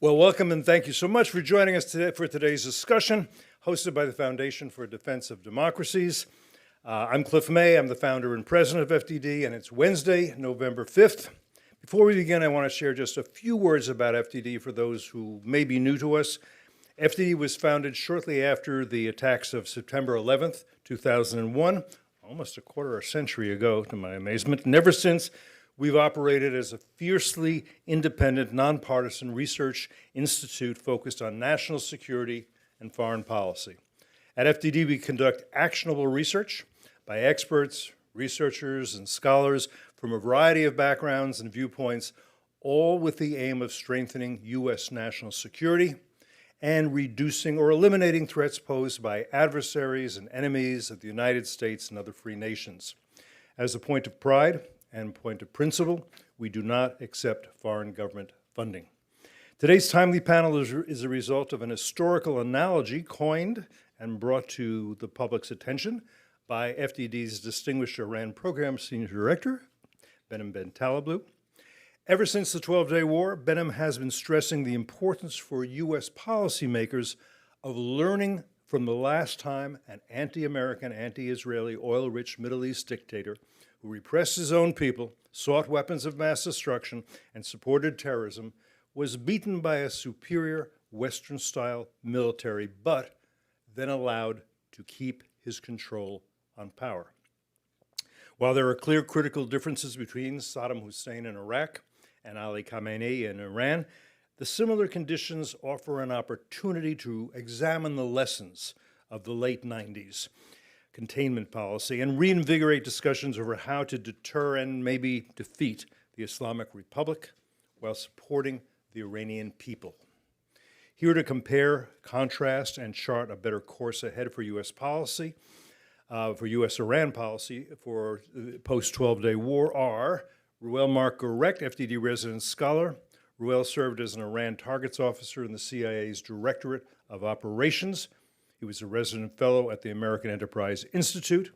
Well, welcome and thank you so much for joining us today for today's discussion, hosted by the Foundation for Defense of Democracies. I'm Cliff May. I'm the founder and president of FDD, and it's Wednesday, November 5th. Before we begin, I want to share just a few words about FDD for those who may be new to us. FDD was founded shortly after the attacks of September 11th, 2001, almost a quarter century ago, to my amazement. And ever since, we've operated as a fiercely independent, nonpartisan research institute focused on national security and foreign policy. At FDD, we conduct actionable research by experts, researchers, and scholars from a variety of backgrounds and viewpoints, all with the aim of strengthening U.S. national security and reducing or eliminating threats posed by adversaries and enemies of the United States and other free nations. As a point of pride and point of principle, we do not accept foreign government funding. Today's timely panel is a result of an historical analogy coined and brought to the public's attention by FDD's distinguished Iran program senior director, Behnam Ben Taleblu. Ever since the 12-day war, Behnam has been stressing the importance for U.S. policymakers of learning from the last time an anti-American, anti-Israeli, oil-rich Middle East dictator who repressed his own people, sought weapons of mass destruction, and supported terrorism, was beaten by a superior Western-style military, but then allowed to keep his control on power. While there are clear critical differences between Saddam Hussein in Iraq and Ali Khamenei in Iran, the similar conditions offer an opportunity to examine the lessons of the late 90s containment policy and reinvigorate discussions over how to deter and maybe defeat the Islamic Republic while supporting the Iranian people. Here to compare, contrast, and chart a better course ahead for U.S. policy, for U.S.-Iran policy for the post-12-day war are Reuel Marc Gorecht, FDD resident scholar. Reuel served as an Iran targets officer in the CIA's Directorate of Operations. He was a resident fellow at the American Enterprise Institute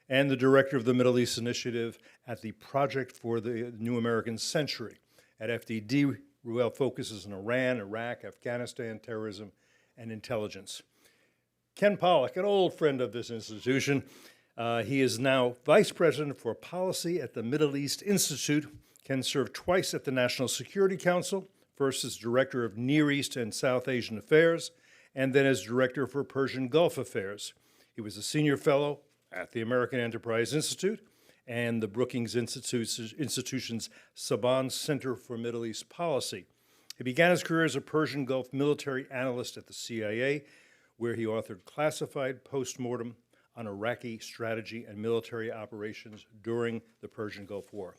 and the director of the Middle East Initiative at the Project for the New American Century. At FDD, Reuel focuses on Iran, Iraq, Afghanistan, terrorism, and intelligence. Ken Pollack, an old friend of this institution, he is now vice president for policy at the Middle East Institute. Ken served twice at the National Security Council, first as director of Near East and South Asian Affairs, and then as director for Persian Gulf Affairs. He was a senior fellow at the American Enterprise Institute and the Brookings Institution's Saban Center for Middle East Policy. He began his career as a Persian Gulf military analyst at the CIA, where he authored classified postmortem on Iraqi strategy and military operations during the Persian Gulf War.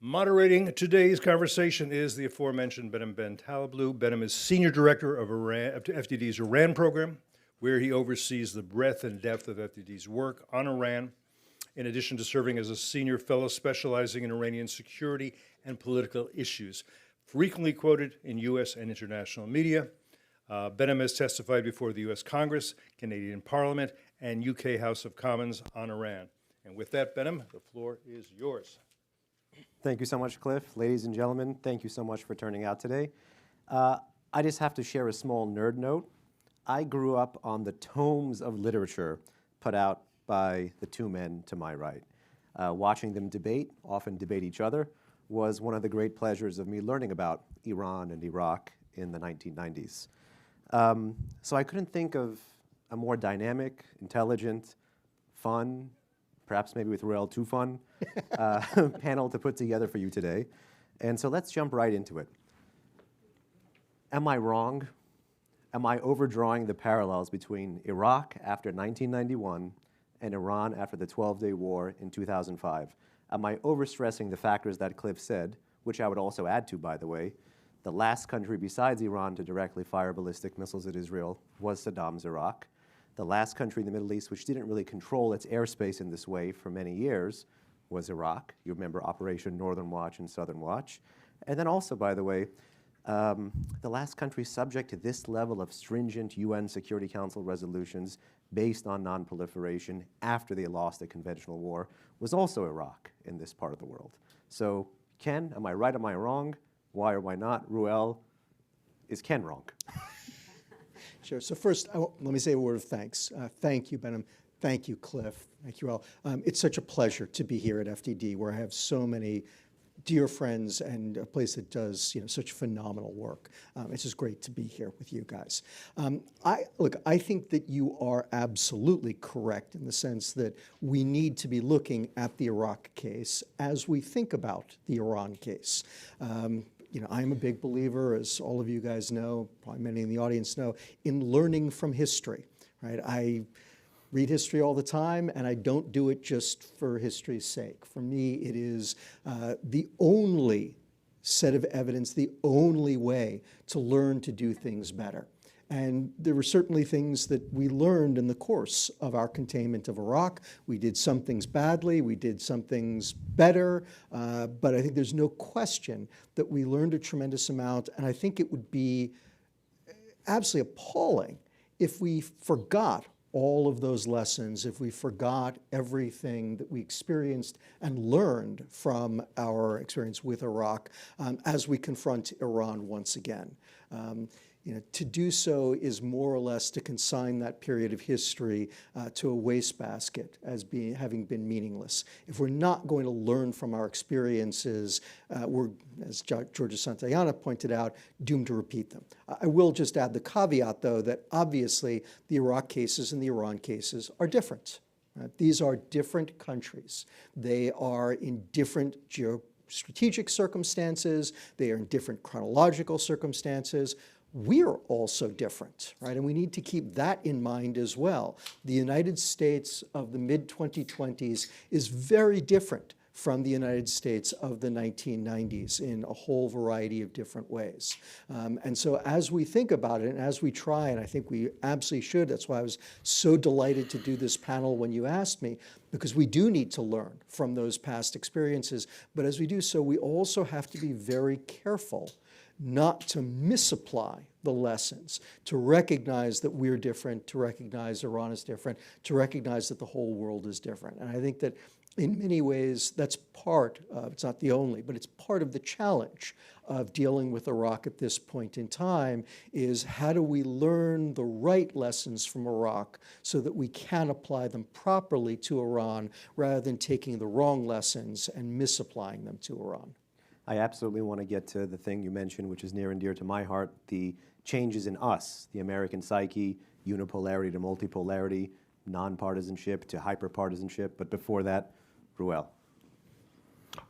Moderating today's conversation is the aforementioned Behnam Ben Taleblu. Behnam is senior director of FDD's Iran program, where he oversees the breadth and depth of FDD's work on Iran, in addition to serving as a senior fellow specializing in Iranian security and political issues. Frequently quoted in U.S. and international media, Behnam has testified before the U.S. Congress, Canadian Parliament, and U.K. House of Commons on Iran. And with that, Behnam, the floor is yours. Thank you so much, Cliff. Ladies and gentlemen, thank you so much for turning out today. I just have to share a small nerd note. I grew up on the tomes of literature put out by the two men to my right. Watching them debate, often debate each other, was one of the great pleasures of me learning about Iran and Iraq in the 1990s. So I couldn't think of a more dynamic, intelligent, fun, perhaps maybe with Reuel too fun, panel to put together for you today. And so let's jump right into it. Am I wrong? Am I overdrawing the parallels between Iraq after 1991 and Iran after the 12-day war in 2005? Am I overstressing the factors that Cliff said, which I would also add to, by the way? The last country besides Iran to directly fire ballistic missiles at Israel was Saddam's Iraq. The last country in the Middle East which didn't really control its airspace in this way for many years was Iraq. You remember Operation Northern Watch and Southern Watch. And then also, by the way, the last country subject to this level of stringent UN Security Council resolutions based on non-proliferation after they lost the conventional war was also Iraq in this part of the world. So, Ken, am I right, am I wrong? Why or why not? Reuel, is Ken wrong? Sure. So first, let me say a word of thanks. Thank you, Benham. Thank you, Cliff. Thank you all. It's such a pleasure to be here at FDD, where I have so many dear friends and a place that does such phenomenal work. It's just great to be here with you guys. I think that you are absolutely correct in the sense that we need to be looking at the Iraq case as we think about the Iran case. I'm a big believer, as all of you guys know, probably many in the audience know, in learning from history, right? I read history all the time, and I don't do it just for history's sake. For me, it is the only set of evidence, the only way to learn to do things better. And there were certainly things that we learned in the course of our containment of Iraq. We did some things badly, we did some things better, but I think there's no question that we learned a tremendous amount, and I think it would be absolutely appalling if we forgot all of those lessons, if we forgot everything that we experienced and learned from our experience with Iraq as we confront Iran once again. To do so is more or less to consign that period of history to a wastebasket as having been meaningless. If we're not going to learn from our experiences, we're, as Georgia Santayana pointed out, doomed to repeat them. I will just add the caveat, though, that obviously the Iraq cases and the Iran cases are different. These are different countries. They are in different geostrategic circumstances. They are in different chronological circumstances. We're also different, right? And we need to keep that in mind as well. The United States of the mid-2020s is very different from the United States of the 1990s in a whole variety of different ways. And so as we think about it and as we try, and I think we absolutely should, that's why I was so delighted to do this panel when you asked me, because we do need to learn from those past experiences. But as we do so, we also have to be very careful not to misapply the lessons, to recognize that we're different, to recognize Iran is different, to recognize that the whole world is different. And I think that in many ways, that's part of, it's not the only, but it's part of the challenge of dealing with Iraq at this point in time is how do we learn the right lessons from Iraq so that we can apply them properly to Iran rather than taking the wrong lessons and misapplying them to Iran. I absolutely want to get to the thing you mentioned, which is near and dear to my heart, the changes in us, the American psyche, unipolarity to multipolarity, nonpartisanship to hyperpartisanship. But before that, Ruel.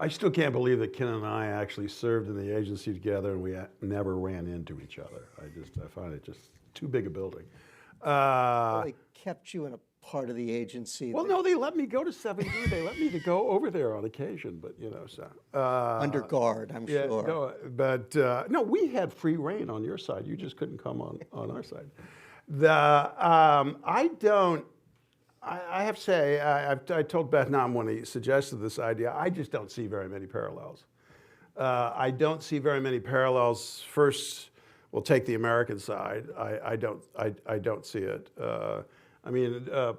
I still can't believe that Ken and I actually served in the agency together and we never ran into each other. I find it just too big a building. They kept you in a part of the agency. Well, no, they let me go to 7D. They let me to go over there on occasion, but so. Under guard, I'm sure. No, but no, we had free reign on your side. You just couldn't come on our side. I have to say, I told Bethnam when he suggested this idea, I just don't see very many parallels. I don't see very many parallels. First, we'll take the American side. I don't see it.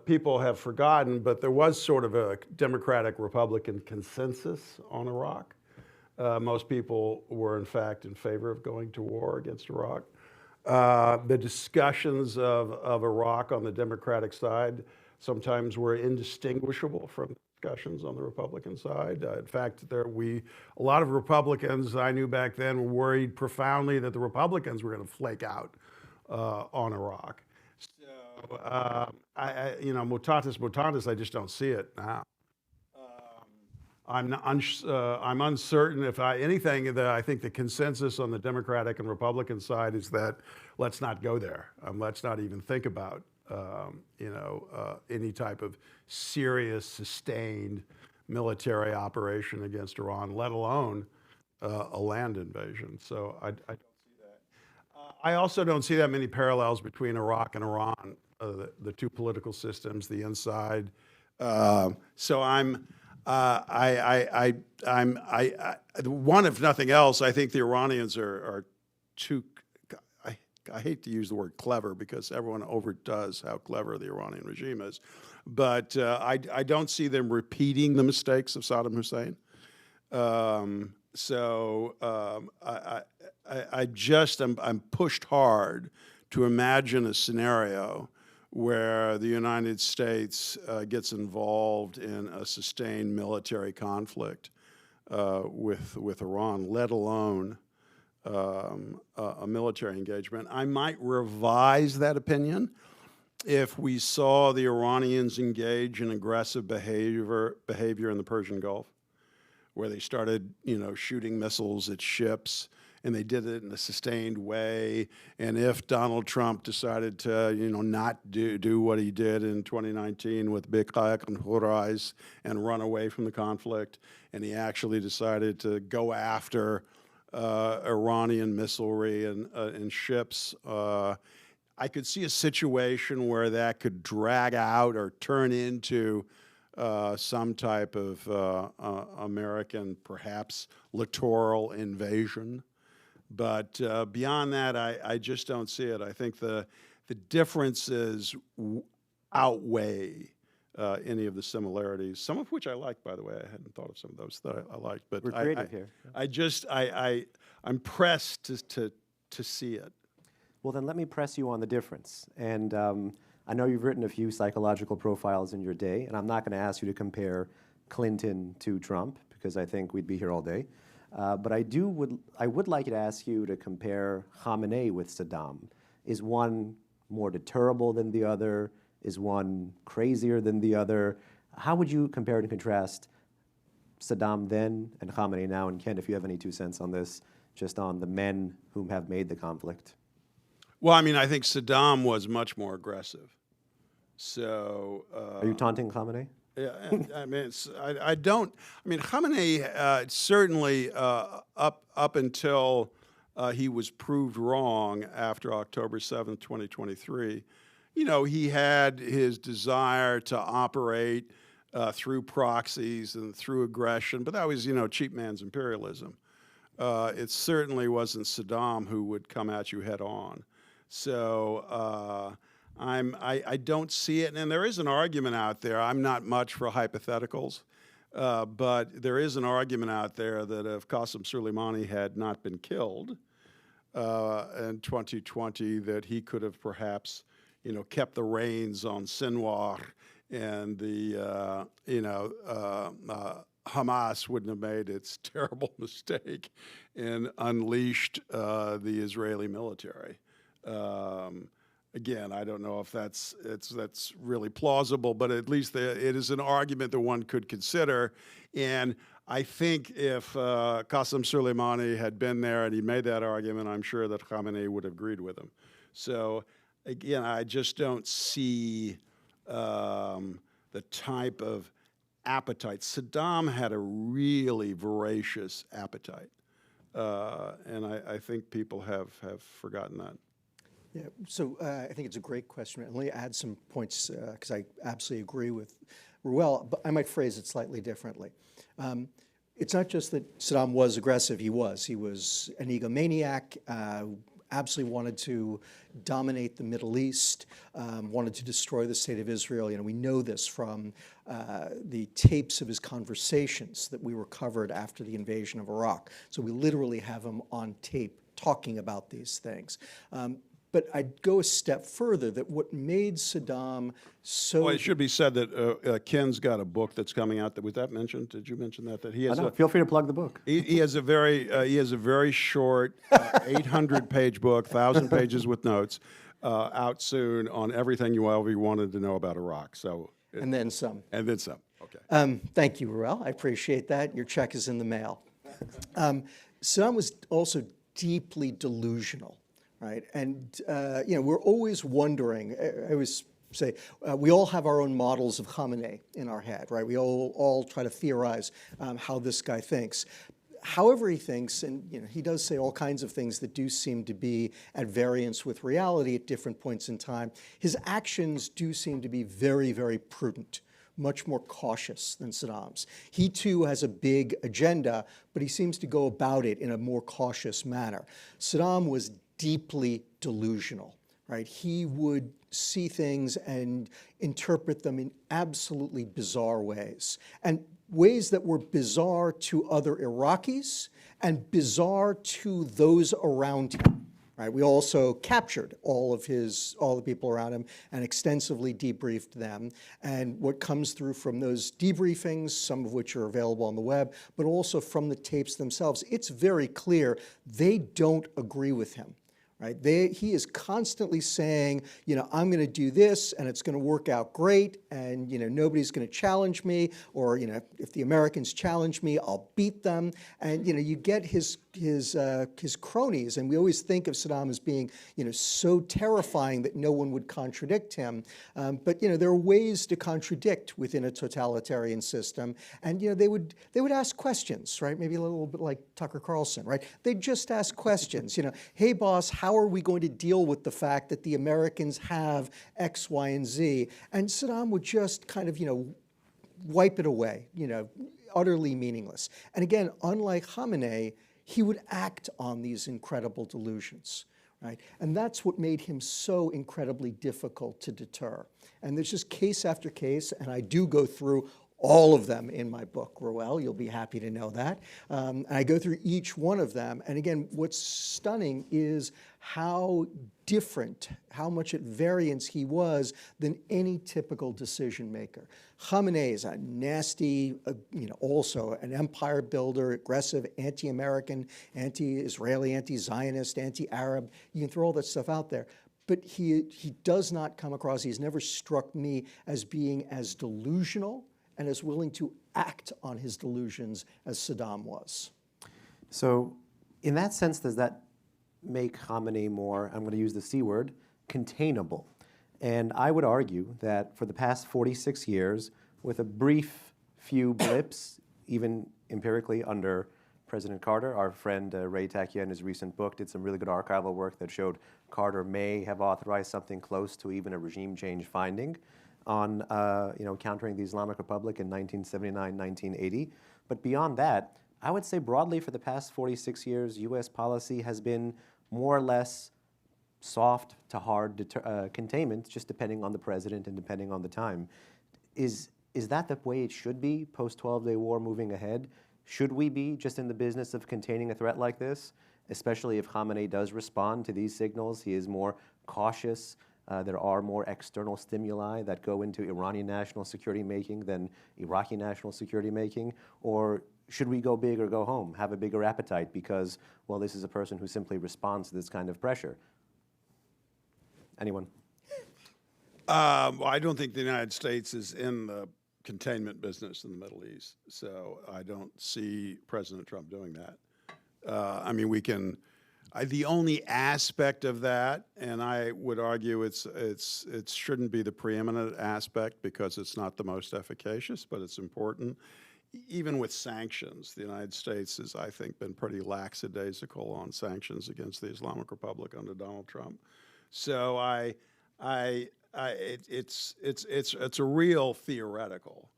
People have forgotten, but there was sort of a Democratic-Republican consensus on Iraq. Most people were, in fact, in favor of going to war against Iraq. The discussions of Iraq on the Democratic side sometimes were indistinguishable from discussions on the Republican side. In fact, a lot of Republicans I knew back then were worried profoundly that the Republicans were going to flake out on Iraq. So, mutatis mutandis, I just don't see it now. I'm uncertain if anything that I think the consensus on the Democratic and Republican side is that let's not go there. Let's not even think about any type of serious, sustained military operation against Iran, let alone a land invasion. So I don't see that. I also don't see that many parallels between Iraq and Iran, the two political systems, the inside. So one, if nothing else, I think the Iranians are too. I hate to use the word clever because everyone overdoes how clever the Iranian regime is, but I don't see them repeating the mistakes of Saddam Hussein. I'm pushed hard to imagine a scenario where the United States gets involved in a sustained military conflict with Iran, let alone a military engagement. I might revise that opinion if we saw the Iranians engage in aggressive behavior in the Persian Gulf, where they started, shooting missiles at ships, and they did it in a sustained way. And if Donald Trump decided to, not do what he did in 2019 with Bikak and Hurais and run away from the conflict, and he actually decided to go after Iranian missilery and ships, I could see a situation where that could drag out or turn into some type of American, perhaps littoral invasion. But beyond that, I just don't see it. I think the differences outweigh any of the similarities, some of which I like, by the way. I hadn't thought of some of those that I liked. But We're creative here. I'm pressed to see it. Well, then let me press you on the difference. And I know you've written a few psychological profiles in your day, and I'm not going to ask you to compare Clinton to Trump, because I think we'd be here all day. But I would like to ask you to compare Khamenei with Saddam. Is one more deterrable than the other? Is one crazier than the other? How would you compare and contrast Saddam then and Khamenei now? And Ken, if you have any 2 cents on this, just on the men whom have made the conflict. Well, I think Saddam was much more aggressive. So Are you taunting Khamenei? yeah, I don't. Khamenei certainly up until he was proved wrong after October 7th, 2023. He had his desire to operate through proxies and through aggression, but that was cheap man's imperialism. It certainly wasn't Saddam who would come at you head on. So I don't see it, and there is an argument out there. I'm not much for hypotheticals, but there is an argument out there that if Qasem Soleimani had not been killed in 2020, that he could have perhaps, kept the reins on Sinwar, and the Hamas wouldn't have made its terrible mistake and unleashed the Israeli military. Again, I don't know if that's really plausible, but at least it is an argument that one could consider. And I think if Qasem Soleimani had been there and he made that argument, I'm sure that Khamenei would have agreed with him. So again, I just don't see the type of appetite. Saddam had a really voracious appetite, and I think people have forgotten that. Yeah, so I think it's a great question. Let me add some points, because I absolutely agree with Ruel, but I might phrase it slightly differently. It's not just that Saddam was aggressive. He was an egomaniac, absolutely wanted to dominate the Middle East, wanted to destroy the state of Israel. We know this from the tapes of his conversations that we recovered after the invasion of Iraq. So we literally have him on tape talking about these things. But I'd go a step further, that what made Saddam so... Well, it should be said that Ken's got a book that's coming out. Was that mentioned? Did you mention that? That he has Feel free to plug the book. He has a very short 800-page book, 1,000 pages with notes, out soon on everything you ever wanted to know about Iraq. So And then some. And then some. Okay. Thank you, Ruel. I appreciate that. Your check is in the mail. Saddam was also deeply delusional. Right, and we're always wondering. I always say we all have our own models of Khamenei in our head, right? We all try to theorize how this guy thinks. However he thinks, and he does say all kinds of things that do seem to be at variance with reality at different points in time. His actions do seem to be very, very prudent, much more cautious than Saddam's. He too has a big agenda, but he seems to go about it in a more cautious manner. Saddam was deeply delusional, right? He would see things and interpret them in absolutely bizarre ways, and ways that were bizarre to other Iraqis and bizarre to those around him. Right, we also captured all the people around him and extensively debriefed them. And what comes through from those debriefings, some of which are available on the web, but also from the tapes themselves, it's very clear they don't agree with him. Right? He is constantly saying, I'm going to do this and it's going to work out great, and nobody's going to challenge me, or if the Americans challenge me, I'll beat them. And you get his cronies, and we always think of Saddam as being so terrifying that no one would contradict him. But there are ways to contradict within a totalitarian system, and they would ask questions, right? Maybe a little bit like Tucker Carlson, right? They'd just ask questions. Hey boss, how are we going to deal with the fact that the Americans have X, Y, and Z? And Saddam would just kind of, wipe it away, utterly meaningless. And again, unlike Khamenei, he would act on these incredible delusions, right? And that's what made him so incredibly difficult to deter. And there's just case after case, and I do go through all of them in my book, Roel. You'll be happy to know that. And I go through each one of them. And again, what's stunning is how different, how much at variance he was than any typical decision maker. Khamenei is a nasty, also an empire builder, aggressive, anti-American, anti-Israeli, anti-Zionist, anti-Arab. You can throw all that stuff out there. But he does not come across, he's never struck me as being as delusional and as willing to act on his delusions as Saddam was. So in that sense, does that make Khamenei more, I'm going to use the C word, containable? And I would argue that for the past 46 years, with a brief few blips, even empirically under President Carter, our friend Ray Tachia in his recent book did some really good archival work that showed Carter may have authorized something close to even a regime change finding on countering the Islamic Republic in 1979, 1980. But beyond that, I would say broadly for the past 46 years, U.S. policy has been more or less soft to hard containment, just depending on the president and depending on the time. Is that the way it should be post-12-day war moving ahead? Should we be just in the business of containing a threat like this, especially if Khamenei does respond to these signals? He is more cautious. There are more external stimuli that go into Iranian national security making than Iraqi national security making? Or should we go big or go home, have a bigger appetite because, well, this is a person who simply responds to this kind of pressure? Anyone? Well, I don't think the United States is in the containment business in the Middle East, so I don't see President Trump doing that. I mean, we can. The only aspect of that, and I would argue it shouldn't be the preeminent aspect because it's not the most efficacious, but it's important. Even with sanctions, the United States has, I think, been pretty lackadaisical on sanctions against the Islamic Republic under Donald Trump. So it's a real theoretical.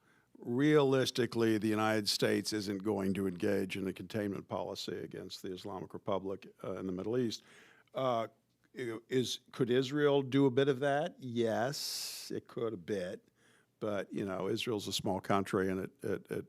Realistically, the United States isn't going to engage in a containment policy against the Islamic Republic in the Middle East. Could Israel do a bit of that? Yes, it could a bit, but Israel's a small country and it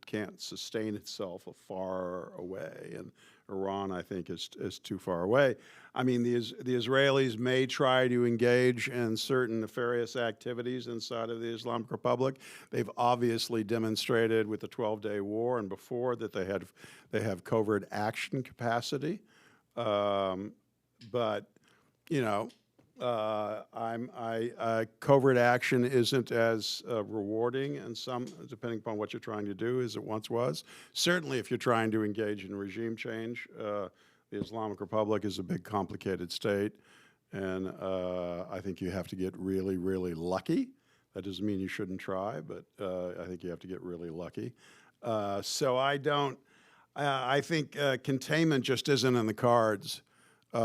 can't sustain itself far away, and Iran, I think, is too far away. I mean, the Israelis may try to engage in certain nefarious activities inside of the Islamic Republic. They've obviously demonstrated with the 12-day war and before that they have covert action capacity, but covert action isn't as rewarding, and depending upon what you're trying to do, as it once was. Certainly, if you're trying to engage in regime change, the Islamic Republic is a big, complicated state, and I think you have to get really, really lucky. That doesn't mean you shouldn't try, but I think you have to get really lucky. So I think containment just isn't in the cards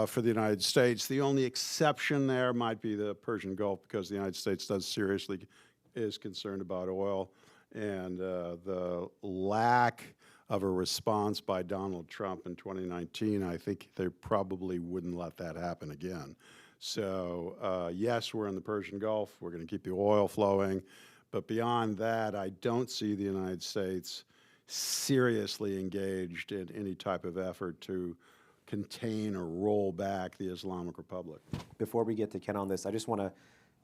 for the United States. The only exception there might be the Persian Gulf, because the United States is concerned about oil, and the lack of a response by Donald Trump in 2019, I think they probably wouldn't let that happen again. So yes, we're in the Persian Gulf. We're going to keep the oil flowing. But beyond that, I don't see the United States seriously engaged in any type of effort to contain or roll back the Islamic Republic. Before we get to Ken on this, I just want to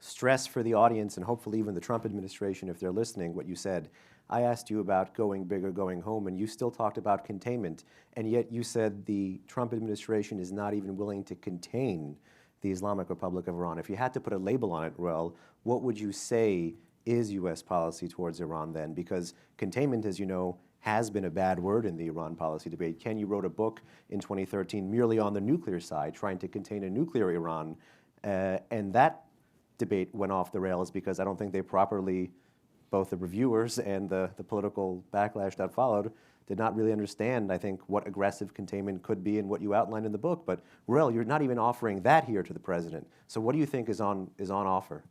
stress for the audience and hopefully even the Trump administration, if they're listening, what you said. I asked you about going big or going home, and you still talked about containment, and yet you said the Trump administration is not even willing to contain the Islamic Republic of Iran. If you had to put a label on it, Ruel, what would you say is U.S. policy towards Iran then? Because containment, as you know, has been a bad word in the Iran policy debate. Ken, you wrote a book in 2013 merely on the nuclear side, trying to contain a nuclear Iran, and that debate went off the rails because I don't think they properly, both the reviewers and the political backlash that followed, did not really understand, I think, what aggressive containment could be and what you outlined in the book. But, Ruel, you're not even offering that here to the president. So what do you think is on offer?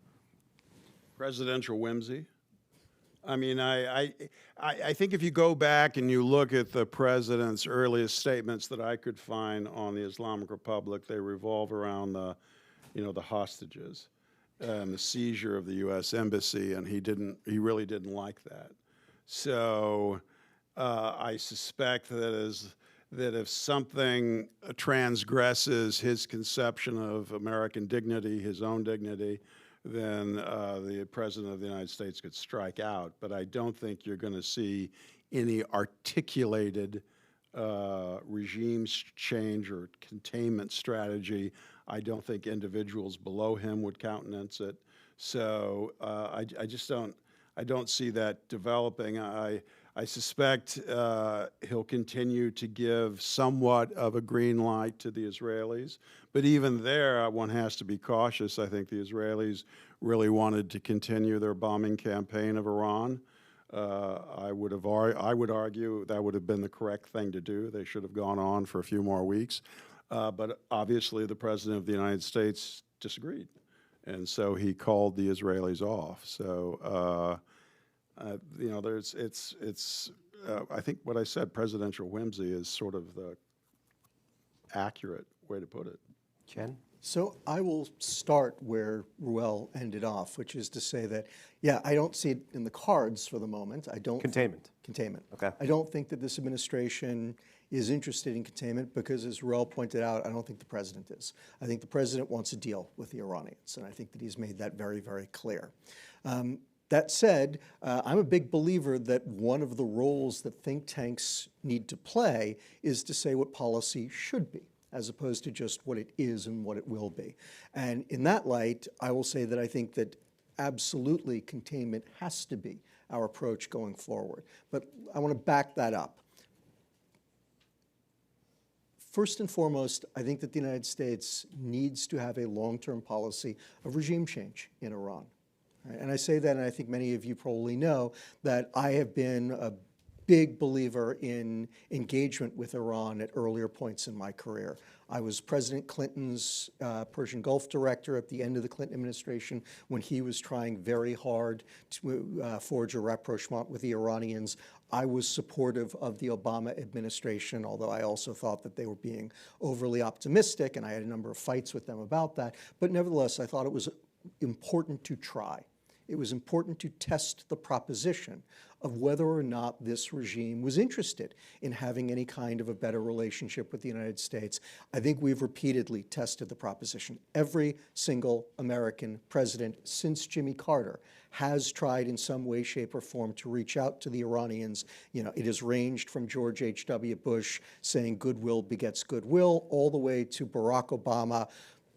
Presidential whimsy. I mean, I think if you go back and you look at the president's earliest statements that I could find on the Islamic Republic, they revolve around the hostages and the seizure of the U.S. embassy, and he really didn't like that. So I suspect that if something transgresses his conception of American dignity, his own dignity, then the President of the United States could strike out. But I don't think you're going to see any articulated regime change or containment strategy. I don't think individuals below him would countenance it. So I don't see that developing. I suspect he'll continue to give somewhat of a green light to the Israelis. But even there, one has to be cautious. I think the Israelis really wanted to continue their bombing campaign of Iran. I would argue that would have been the correct thing to do. They should have gone on for a few more weeks. But obviously, the President of the United States disagreed. And so he called the Israelis off. So, I think what I said, presidential whimsy, is sort of the accurate way to put it. Ken? So I will start where Ruel ended off, which is to say that, yeah, I don't see it in the cards for the moment. I don't. Containment. Containment. Okay. I don't think that this administration is interested in containment because, as Ruel pointed out, I don't think the president is. I think the president wants a deal with the Iranians, and I think that he's made that very, very clear. That said, I'm a big believer that one of the roles that think tanks need to play is to say what policy should be, as opposed to just what it is and what it will be. And in that light, I will say that I think that absolutely containment has to be our approach going forward. But I want to back that up. First and foremost, I think that the United States needs to have a long-term policy of regime change in Iran. And I say that, and I think many of you probably know, that I have been a big believer in engagement with Iran at earlier points in my career. I was President Clinton's Persian Gulf director at the end of the Clinton administration when he was trying very hard to forge a rapprochement with the Iranians. I was supportive of the Obama administration, although I also thought that they were being overly optimistic, and I had a number of fights with them about that. But nevertheless, I thought it was important to try. It was important to test the proposition of whether or not this regime was interested in having any kind of a better relationship with the United States. I think we've repeatedly tested the proposition. Every single American president since Jimmy Carter has tried in some way, shape, or form to reach out to the Iranians. You know, it has ranged from George H.W. Bush saying goodwill begets goodwill, all the way to Barack Obama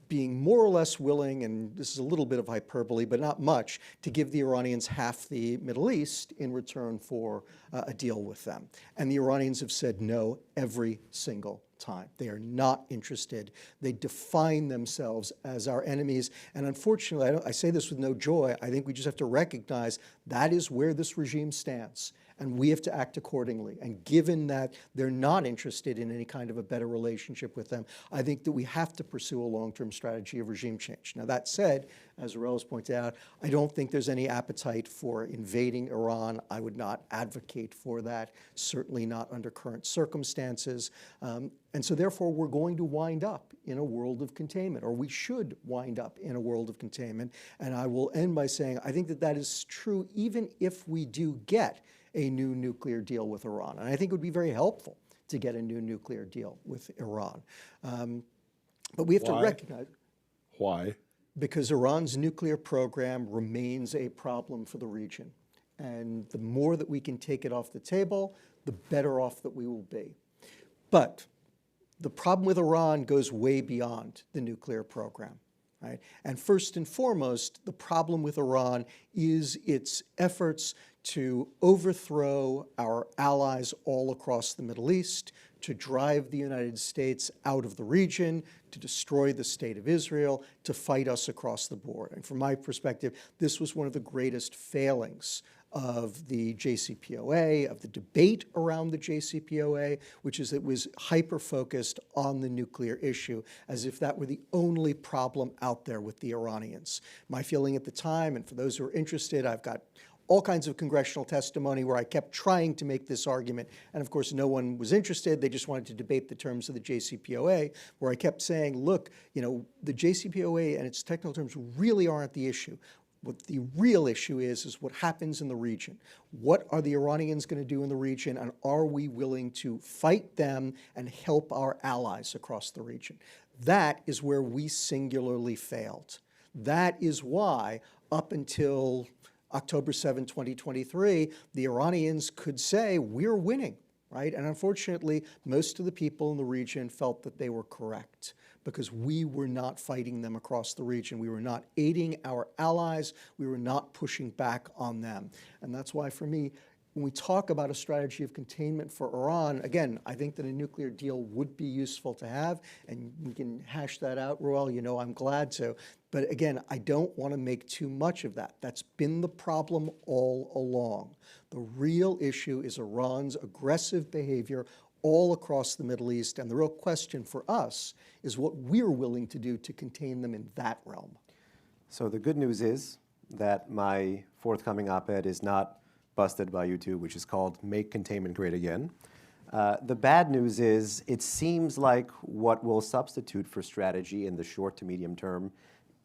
being more or less willing, and this is a little bit of hyperbole, but not much, to give the Iranians half the Middle East in return for a deal with them. And the Iranians have said no every single time. They are not interested. They define themselves as our enemies. And unfortunately, I say this with no joy, I think we just have to recognize that is where this regime stands. and we have to act accordingly. And given that they're not interested in any kind of a better relationship with them, I think that we have to pursue a long-term strategy of regime change. Now, that said, as Aurel has pointed out, I don't think there's any appetite for invading Iran. I would not advocate for that, certainly not under current circumstances. And so therefore, we're going to wind up in a world of containment, or we should wind up in a world of containment. And I will end by saying I think that that is true even if we do get a new nuclear deal with Iran. And I think it would be very helpful to get a new nuclear deal with Iran. But we have to recognize— Why? Because Iran's nuclear program remains a problem for the region. And the more that we can take it off the table, the better off that we will be. But the problem with Iran goes way beyond the nuclear program, right? And first and foremost, the problem with Iran is its efforts to overthrow our allies all across the Middle East, to drive the United States out of the region, to destroy the state of Israel, to fight us across the board. And from my perspective, this was one of the greatest failings of the JCPOA, of the debate around the JCPOA, which is it was hyper-focused on the nuclear issue, as if that were the only problem out there with the Iranians. My feeling at the time, and for those who are interested, I've got all kinds of congressional testimony where I kept trying to make this argument, and of course no one was interested. They just wanted to debate the terms of the JCPOA, where I kept saying, look, you know, the JCPOA and its technical terms really aren't the issue. What the real issue is what happens in the region. What are the Iranians going to do in the region, and are we willing to fight them and help our allies across the region? That is where we singularly failed. That is why, up until October 7, 2023, the Iranians could say, we're winning, right? And unfortunately, most of the people in the region felt that they were correct, because we were not fighting them across the region. We were not aiding our allies. We were not pushing back on them. And that's why, for me, when we talk about a strategy of containment for Iran, again, I think that a nuclear deal would be useful to have, and we can hash that out, Roel, you know I'm glad to. But again, I don't want to make too much of that. That's been the problem all along. The real issue is Iran's aggressive behavior all across the Middle East, and the real question for us is what we're willing to do to contain them in that realm. So the good news is that my forthcoming op-ed is not busted by YouTube, which is called Make Containment Great Again. The bad news is it seems like what will substitute for strategy in the short to medium term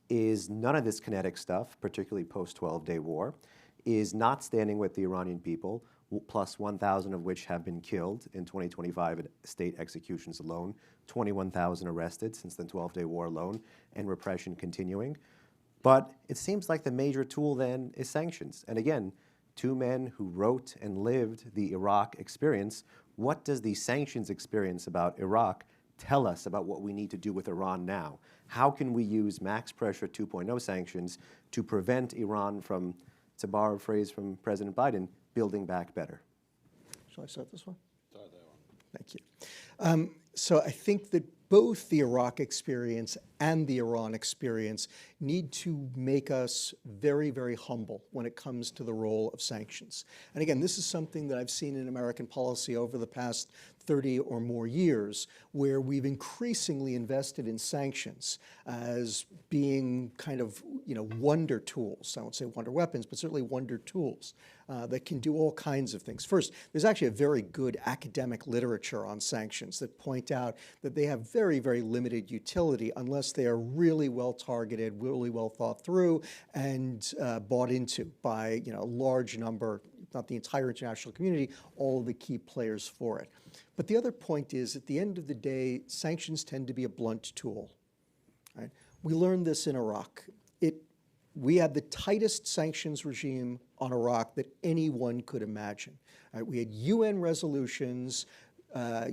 is none of this kinetic stuff, particularly post-12-day war, is not standing with the Iranian people, plus 1,000 of which have been killed in 2025 at state executions alone, 21,000 arrested since the 12-day war alone, and repression continuing. But it seems like the major tool then is sanctions. And again, two men who wrote and lived the Iraq experience, what does the sanctions experience about Iraq tell us about what we need to do with Iran now? How can we use max pressure 2.0 sanctions to prevent Iran from, to borrow a phrase from President Biden, building back better? Shall I start this one? Start that one. Thank you. So I think that both the Iraq experience and the Iran experience need to make us very, very humble when it comes to the role of sanctions. And again, this is something that I've seen in American policy over the past 30 or more years, where we've increasingly invested in sanctions as being kind of, you know, wonder tools. I won't say wonder weapons, but certainly wonder tools that can do all kinds of things. First, there's actually a very good academic literature on sanctions that point out that they have very, very limited utility unless they are really well targeted, really well thought through, and bought into by, you know, a large number, if not the entire international community, all of the key players for it. But the other point is, at the end of the day, sanctions tend to be a blunt tool. Right? We learned this in Iraq. We had the tightest sanctions regime on Iraq that anyone could imagine. Right? We had UN resolutions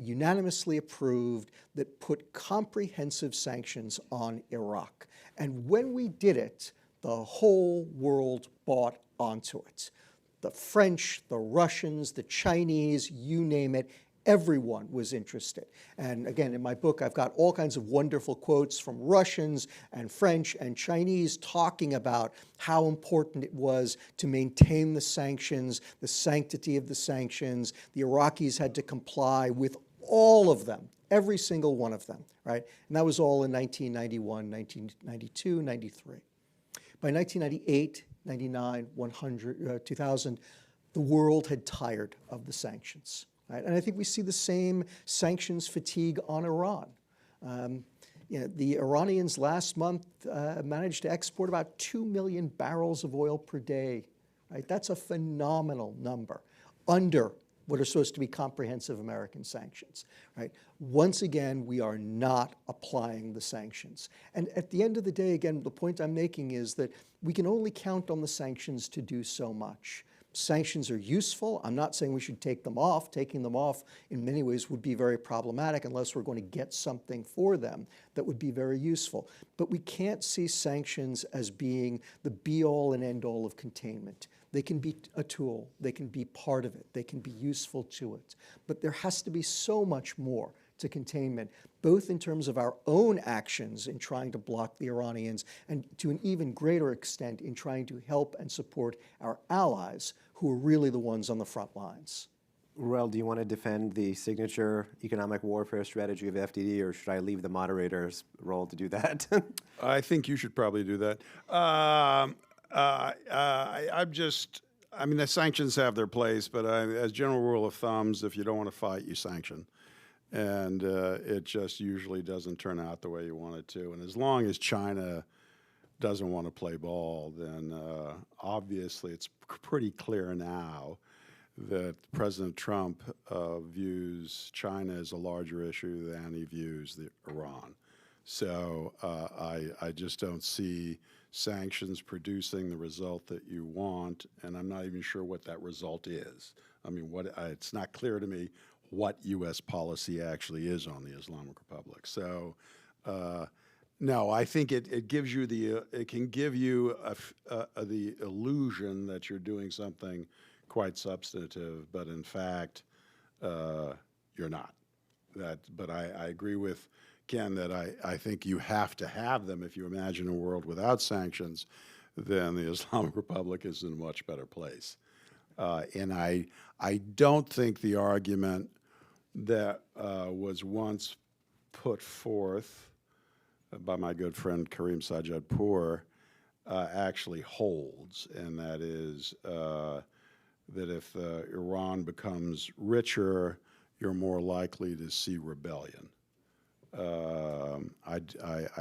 unanimously approved that put comprehensive sanctions on Iraq. And when we did it, the whole world bought onto it. The French, the Russians, the Chinese, you name it, Everyone was interested. And again, in my book, I've got all kinds of wonderful quotes from Russians and French and Chinese talking about how important it was to maintain the sanctions, the sanctity of the sanctions. The Iraqis had to comply with all of them, every single one of them, right? And that was all in 1991, 1992, 93. By 1998, 99, 100, 2000, the world had tired of the sanctions. Right? And I think we see the same sanctions fatigue on Iran. The Iranians last month managed to export about 2 million barrels of oil per day. Right? That's a phenomenal number, under what are supposed to be comprehensive American sanctions. Right? Once again, we are not applying the sanctions. And at the end of the day, again, the point I'm making is that we can only count on the sanctions to do so much. Sanctions are useful. I'm not saying we should take them off. Taking them off in many ways would be very problematic unless we're going to get something for them that would be very useful. But we can't see sanctions as being the be-all and end-all of containment. They can be a tool. They can be part of it. They can be useful to it. But there has to be so much more to containment, both in terms of our own actions in trying to block the Iranians and to an even greater extent in trying to help and support our allies who are really the ones on the front lines. Rel, do you want to defend the signature economic warfare strategy of FDD, or should I leave the moderator's role to do that? I think you should probably do that. I mean, the sanctions have their place, but as general rule of thumbs, if you don't want to fight, you sanction. And it just usually doesn't turn out the way you want it to. And as long as China doesn't want to play ball, then obviously it's pretty clear now that President Trump views China as a larger issue than he views Iran. So I just don't see sanctions producing the result that you want, and I'm not even sure what that result is. I mean, it's not clear to me what U.S. policy actually is on the Islamic Republic. So, no, I think it gives you it can give you the illusion that you're doing something quite substantive, but in fact, you're not. But I agree with Ken that I think you have to have them. If you imagine a world without sanctions, then the Islamic Republic is in a much better place. And I don't think the argument that was once put forth by my good friend Karim Sajjadpour actually holds, and that is that if Iran becomes richer, you're more likely to see rebellion. I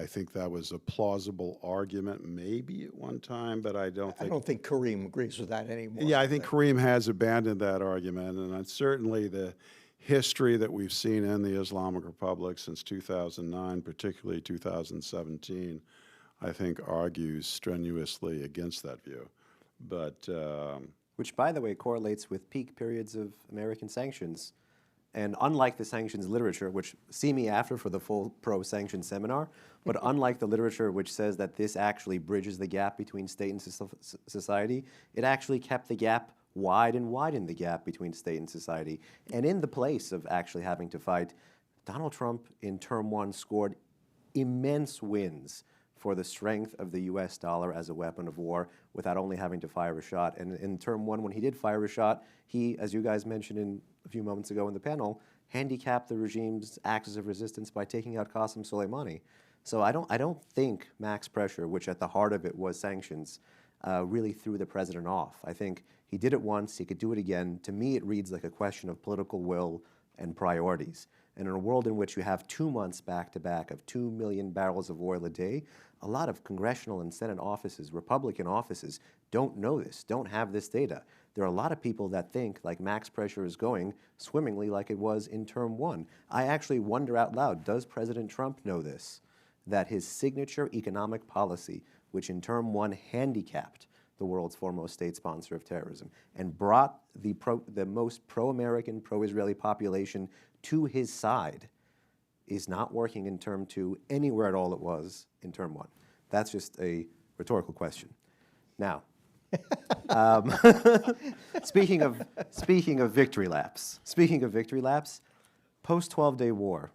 think that was a plausible argument, maybe at one time, but I don't think Karim agrees with that anymore. Yeah, I think Karim has abandoned that argument, and certainly the history that we've seen in the Islamic Republic since 2009, particularly 2017, I think argues strenuously against that view. But which, by the way, correlates with peak periods of American sanctions. And unlike the sanctions literature, which see me after for the full pro-sanction seminar, but unlike the literature which says that this actually bridges the gap between state and society, it actually kept the gap wide and widened the gap between state and society. And in the place of actually having to fight, Donald Trump in term one scored immense wins for the strength of the US dollar as a weapon of war without only having to fire a shot. And in term one, when he did fire a shot, he, as you guys mentioned a few moments ago in the panel, handicapped the regime's axis of resistance by taking out Qasem Soleimani. So I don't think max pressure, which at the heart of it was sanctions, really threw the president off. I think he did it once, he could do it again. To me, it reads like a question of political will and priorities. And in a world in which you have 2 months back-to-back of 2 million barrels of oil a day, a lot of congressional and Senate offices, Republican offices, don't know this, don't have this data. There are a lot of people that think like max pressure is going swimmingly like it was in term one. I actually wonder out loud, does President Trump know this? That his signature economic policy, which in term one handicapped the world's foremost state sponsor of terrorism and brought the most pro-American, pro-Israeli population to his side, is not working in term two anywhere at all it was in term one. That's just a rhetorical question. Now, speaking of victory laps, Post-12-day war,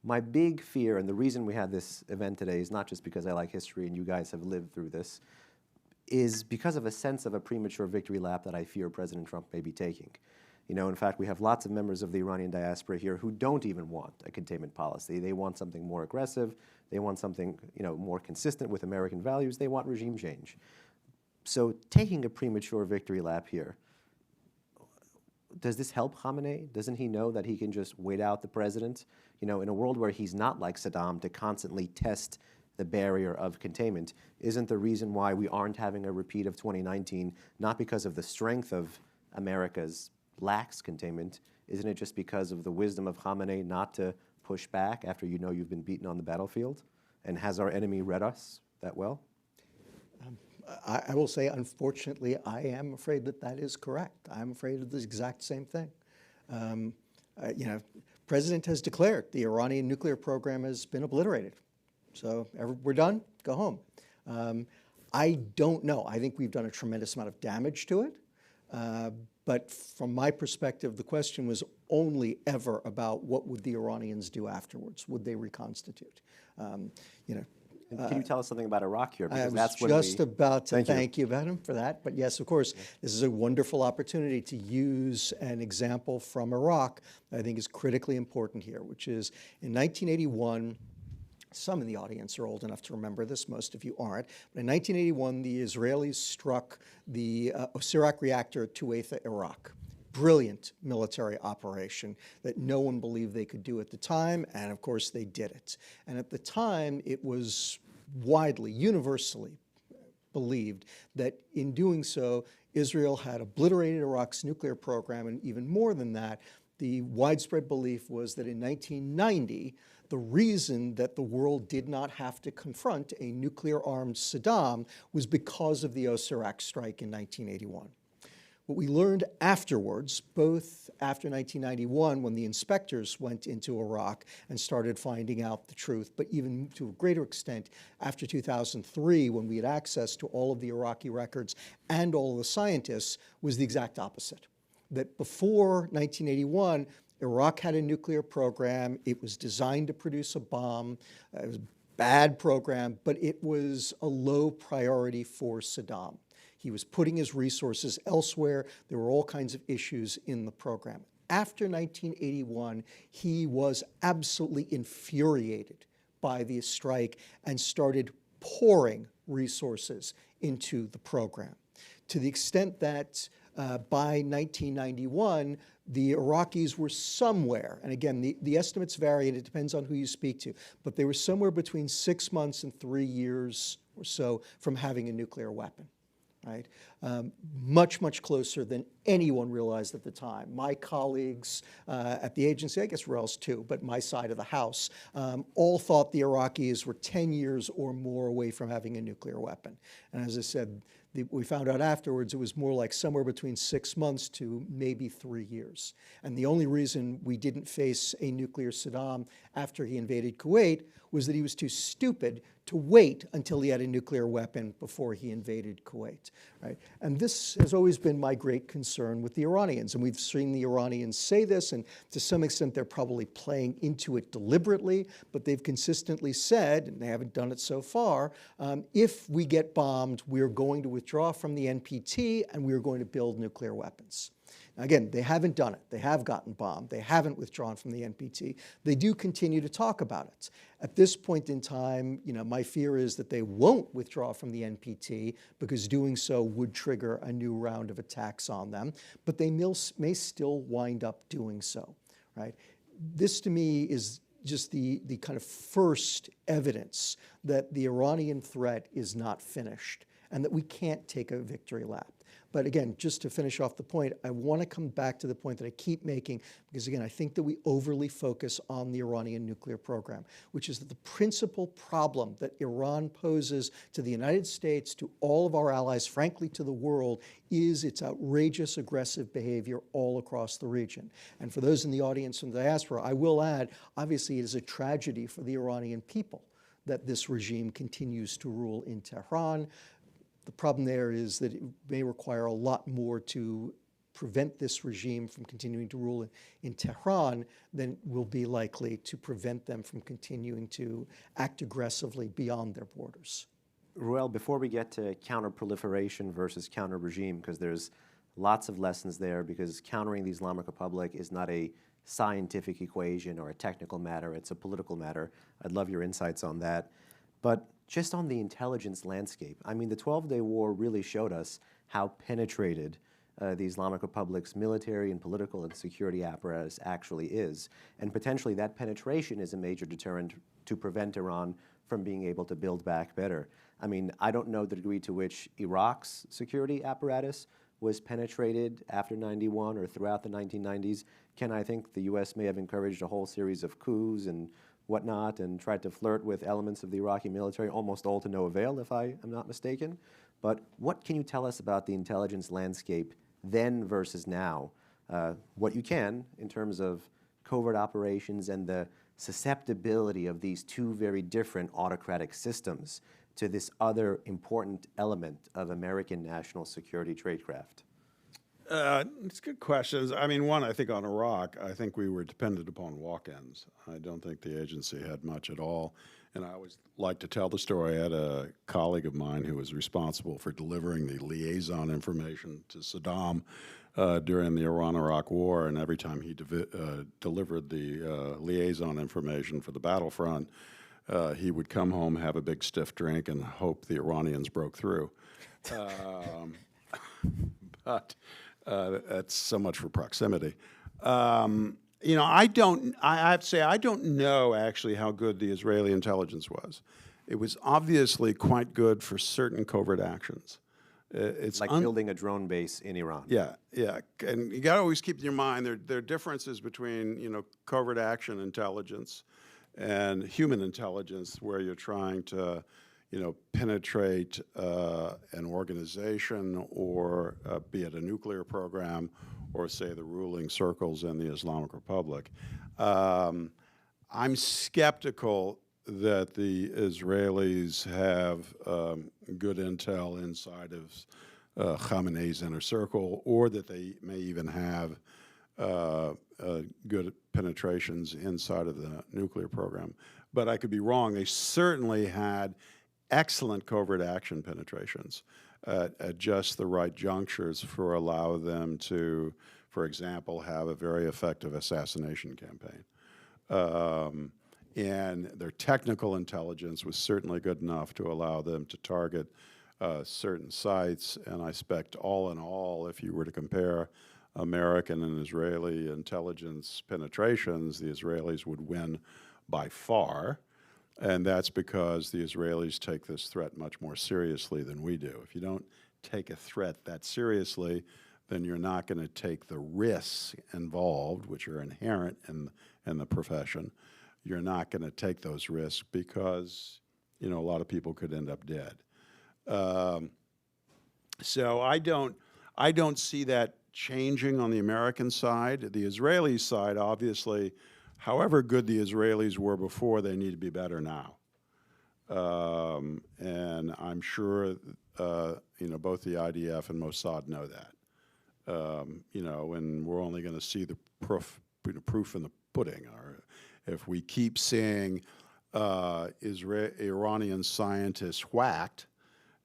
my big fear, and the reason we had this event today is not just because I like history and you guys have lived through this, is because of a sense of a premature victory lap that I fear President Trump may be taking. You know, in fact, we have lots of members of the Iranian diaspora here who don't even want a containment policy. They want something more aggressive. They want something, you know, more consistent with American values. They want regime change. So taking a premature victory lap here, does this help Khamenei? Doesn't he know that he can just wait out the president? You know, in a world where he's not like Saddam to constantly test the barrier of containment, isn't the reason why we aren't having a repeat of 2019 not because of the strength of America's lax containment? Isn't it just because of the wisdom of Khamenei not to push back after you know you've been beaten on the battlefield? And has our enemy read us that well? I will say, unfortunately, I am afraid that that is correct. I'm afraid of the exact same thing. You know, President has declared the Iranian nuclear program has been obliterated. So we're done, go home. I don't know. I think we've done a tremendous amount of damage to it. But from my perspective, the question was only ever about what would the Iranians do afterwards? Would they reconstitute? You know, Can you tell us something about Iraq here? I Because was that's when just we... about to Thank you. thank you, Adam, for that. But yes, of course, this is a wonderful opportunity to use an example from Iraq that I think is critically important here, which is in 1981, some in the audience are old enough to remember this, most of you aren't. But in 1981, the Israelis struck the Osirak reactor at Tuatha, Iraq. Brilliant military operation that no one believed they could do at the time, and of course they did it. And at the time, it was widely, universally believed that in doing so, Israel had obliterated Iraq's nuclear program, and even more than that, the widespread belief was that in 1990, the reason that the world did not have to confront a nuclear-armed Saddam was because of the Osirak strike in 1981. What we learned afterwards, both after 1991 when the inspectors went into Iraq and started finding out the truth, but even to a greater extent after 2003 when we had access to all of the Iraqi records and all of the scientists, was the exact opposite. That before 1981, Iraq had a nuclear program. It was designed to produce a bomb. It was a bad program, but it was a low priority for Saddam. He was putting his resources elsewhere. There were all kinds of issues in the program. After 1981, he was absolutely infuriated by the strike and started pouring resources into the program, to the extent that by 1991, the Iraqis were somewhere, and again, the estimates vary and it depends on who you speak to, but they were somewhere between 6 months and 3 years or so from having a nuclear weapon. Right? Much, much closer than anyone realized at the time. My colleagues at the agency, I guess Rel's too, but my side of the house, all thought the Iraqis were 10 years or more away from having a nuclear weapon. And as I said, we found out afterwards it was more like somewhere between 6 months to maybe 3 years. And the only reason we didn't face a nuclear Saddam after he invaded Kuwait was that he was too stupid to wait until he had a nuclear weapon before he invaded Kuwait, right? And this has always been my great concern with the Iranians. And we've seen the Iranians say this, and to some extent they're probably playing into it deliberately, but they've consistently said, and they haven't done it so far, if we get bombed, we're going to withdraw from the NPT and we're going to build nuclear weapons. Now, again, they haven't done it. They have gotten bombed. They haven't withdrawn from the NPT. They do continue to talk about it. At this point in time, you know, my fear is that they won't withdraw from the NPT because doing so would trigger a new round of attacks on them, but they may still wind up doing so, right? This to me is just the kind of first evidence that the Iranian threat is not finished and that we can't take a victory lap. But again, just to finish off the point, I want to come back to the point that I keep making, because again, I think that we overly focus on the Iranian nuclear program, which is that the principal problem that Iran poses to the United States, to all of our allies, frankly to the world, is its outrageous aggressive behavior all across the region. And for those in the audience in the diaspora, I will add, obviously it is a tragedy for the Iranian people that this regime continues to rule in Tehran. The problem there is that it may require a lot more to prevent this regime from continuing to rule in Tehran than will be likely to prevent them from continuing to act aggressively beyond their borders. Ruel, before we get to counter-proliferation versus counter-regime, because there's lots of lessons there, because countering the Islamic Republic is not a scientific equation or a technical matter, it's a political matter. I'd love your insights on that. But just on the intelligence landscape, I mean, the 12-day war really showed us how penetrated the Islamic Republic's military and political and security apparatus actually is. And potentially that penetration is a major deterrent to prevent Iran from being able to build back better. I mean, I don't know the degree to which Iraq's security apparatus was penetrated after 91 or throughout the 1990s. Ken, I think the US may have encouraged a whole series of coups and whatnot and tried to flirt with elements of the Iraqi military, almost all to no avail, if I am not mistaken. But what can you tell us about the intelligence landscape then versus now? What you can in terms of covert operations and the susceptibility of these two very different autocratic systems to this other important element of American national security tradecraft? It's good questions. I mean, one, I think on Iraq, I think we were dependent upon walk-ins. I don't think the agency had much at all. And I always like to tell the story. I had a colleague of mine who was responsible for delivering the liaison information to Saddam during the Iran-Iraq War. And every time he delivered the liaison information for the battlefront, he would come home, have a big stiff drink, and hope the Iranians broke through. But that's so much for proximity. You know, I have to say, I don't know actually how good the Israeli intelligence was. It was obviously quite good for certain covert actions. It's like building a drone base in Iran. Yeah, yeah. And you got to always keep in your mind there are differences between, you know, covert action intelligence and human intelligence, where you're trying to, you know, penetrate an organization, or be it a nuclear program, or say the ruling circles in the Islamic Republic. I'm skeptical that the Israelis have good intel inside of Khamenei's inner circle, or that they may even have good penetrations inside of the nuclear program. But I could be wrong. They certainly had excellent covert action penetrations at just the right junctures for allow them to, for example, have a very effective assassination campaign. And their technical intelligence was certainly good enough to allow them to target certain sites. And I expect all in all, if you were to compare American and Israeli intelligence penetrations, the Israelis would win by far. And that's because the Israelis take this threat much more seriously than we do. If you don't take a threat that seriously, then you're not going to take the risks involved, which are inherent in the profession. You're not going to take those risks because, you know, a lot of people could end up dead. So I don't see that changing on the American side. The Israeli side, obviously, however good the Israelis were before, they need to be better now. And I'm sure, you know, both the IDF and Mossad know that. You know, and we're only going to see the proof in the pudding. Or if we keep seeing Iranian scientists whacked,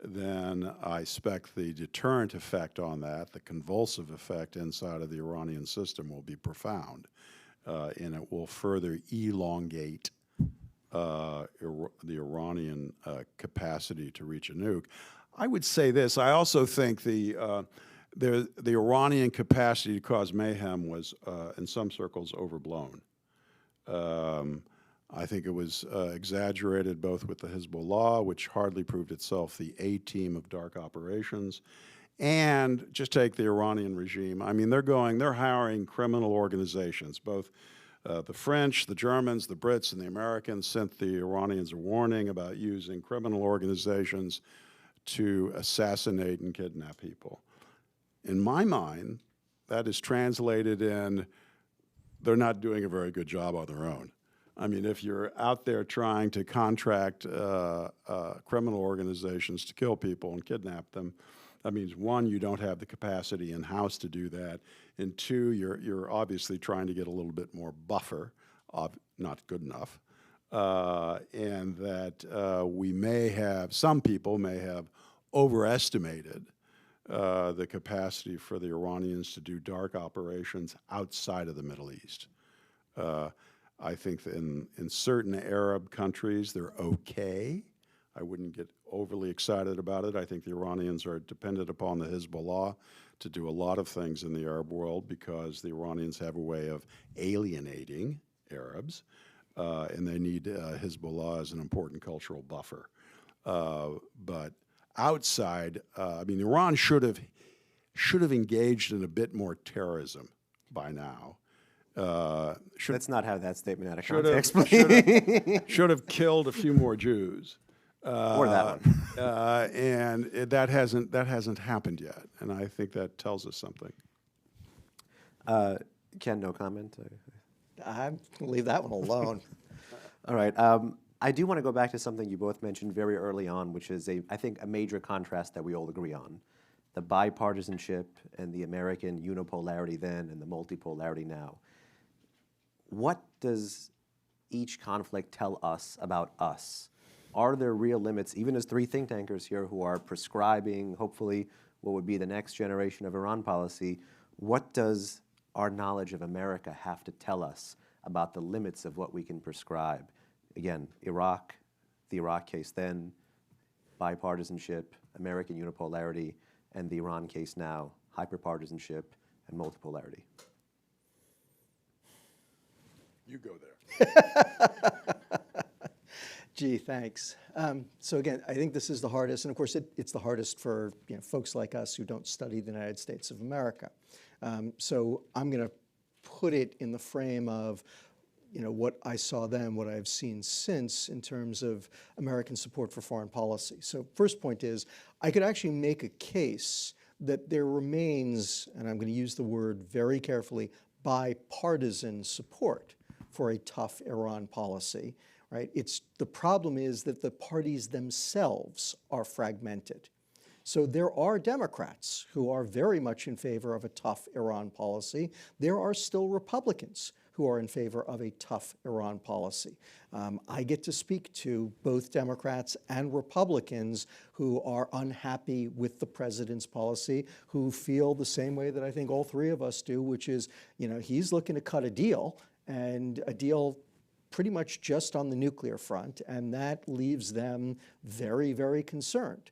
then I expect the deterrent effect on that, the convulsive effect inside of the Iranian system, will be profound. And it will further elongate the Iranian capacity to reach a nuke. I would say this: I also think the Iranian capacity to cause mayhem was, in some circles, overblown. I think it was exaggerated both with the Hezbollah, which hardly proved itself the A-team of dark operations, and just take the Iranian regime. I mean, they're hiring criminal organizations. Both the French, the Germans, the Brits, and the Americans sent the Iranians a warning about using criminal organizations to assassinate and kidnap people. In my mind, that is translated in they're not doing a very good job on their own. I mean, if you're out there trying to contract criminal organizations to kill people and kidnap them, That means, one, you don't have the capacity in-house to do that, and two, you're obviously trying to get a little bit more buffer, not good enough, and that we may have, some people may have overestimated the capacity for the Iranians to do dark operations outside of the Middle East. I think that in certain Arab countries, they're okay. I wouldn't get overly excited about it. I think the Iranians are dependent upon the Hezbollah to do a lot of things in the Arab world because the Iranians have a way of alienating Arabs, and they need Hezbollah as an important cultural buffer. But outside, I mean, Iran should have engaged in a bit more terrorism by now. Let's not have that statement out of Should context, please. have killed a few more Jews. Or that one. That hasn't happened yet, and I think that tells us something. Ken, no comment? I'm gonna leave that one alone. All right. I do want to go back to something you both mentioned very early on, which is, I think, a major contrast that we all agree on. The bipartisanship and the American unipolarity then and the multipolarity now. What does each conflict tell us about us? Are there real limits, even as three think tankers here who are prescribing, hopefully, what would be the next generation of Iran policy? What does our knowledge of America have to tell us about the limits of what we can prescribe? Again, Iraq, the Iraq case then, bipartisanship, American unipolarity, and the Iran case now, hyperpartisanship and multipolarity. You go there. Gee, thanks. So again, I think this is the hardest, and of course it's the hardest for folks like us who don't study the United States of America. So I'm going to put it in the frame of what I saw then, what I've seen since in terms of American support for foreign policy. So first point is, I could actually make a case that there remains, and I'm going to use the word very carefully, bipartisan support for a tough Iran policy, right? The problem is that the parties themselves are fragmented. So there are Democrats who are very much in favor of a tough Iran policy. There are still Republicans who are in favor of a tough Iran policy. I get to speak to both Democrats and Republicans who are unhappy with the president's policy, who feel the same way that I think all three of us do, which is, he's looking to cut a deal, and a deal pretty much just on the nuclear front, and that leaves them very, very concerned.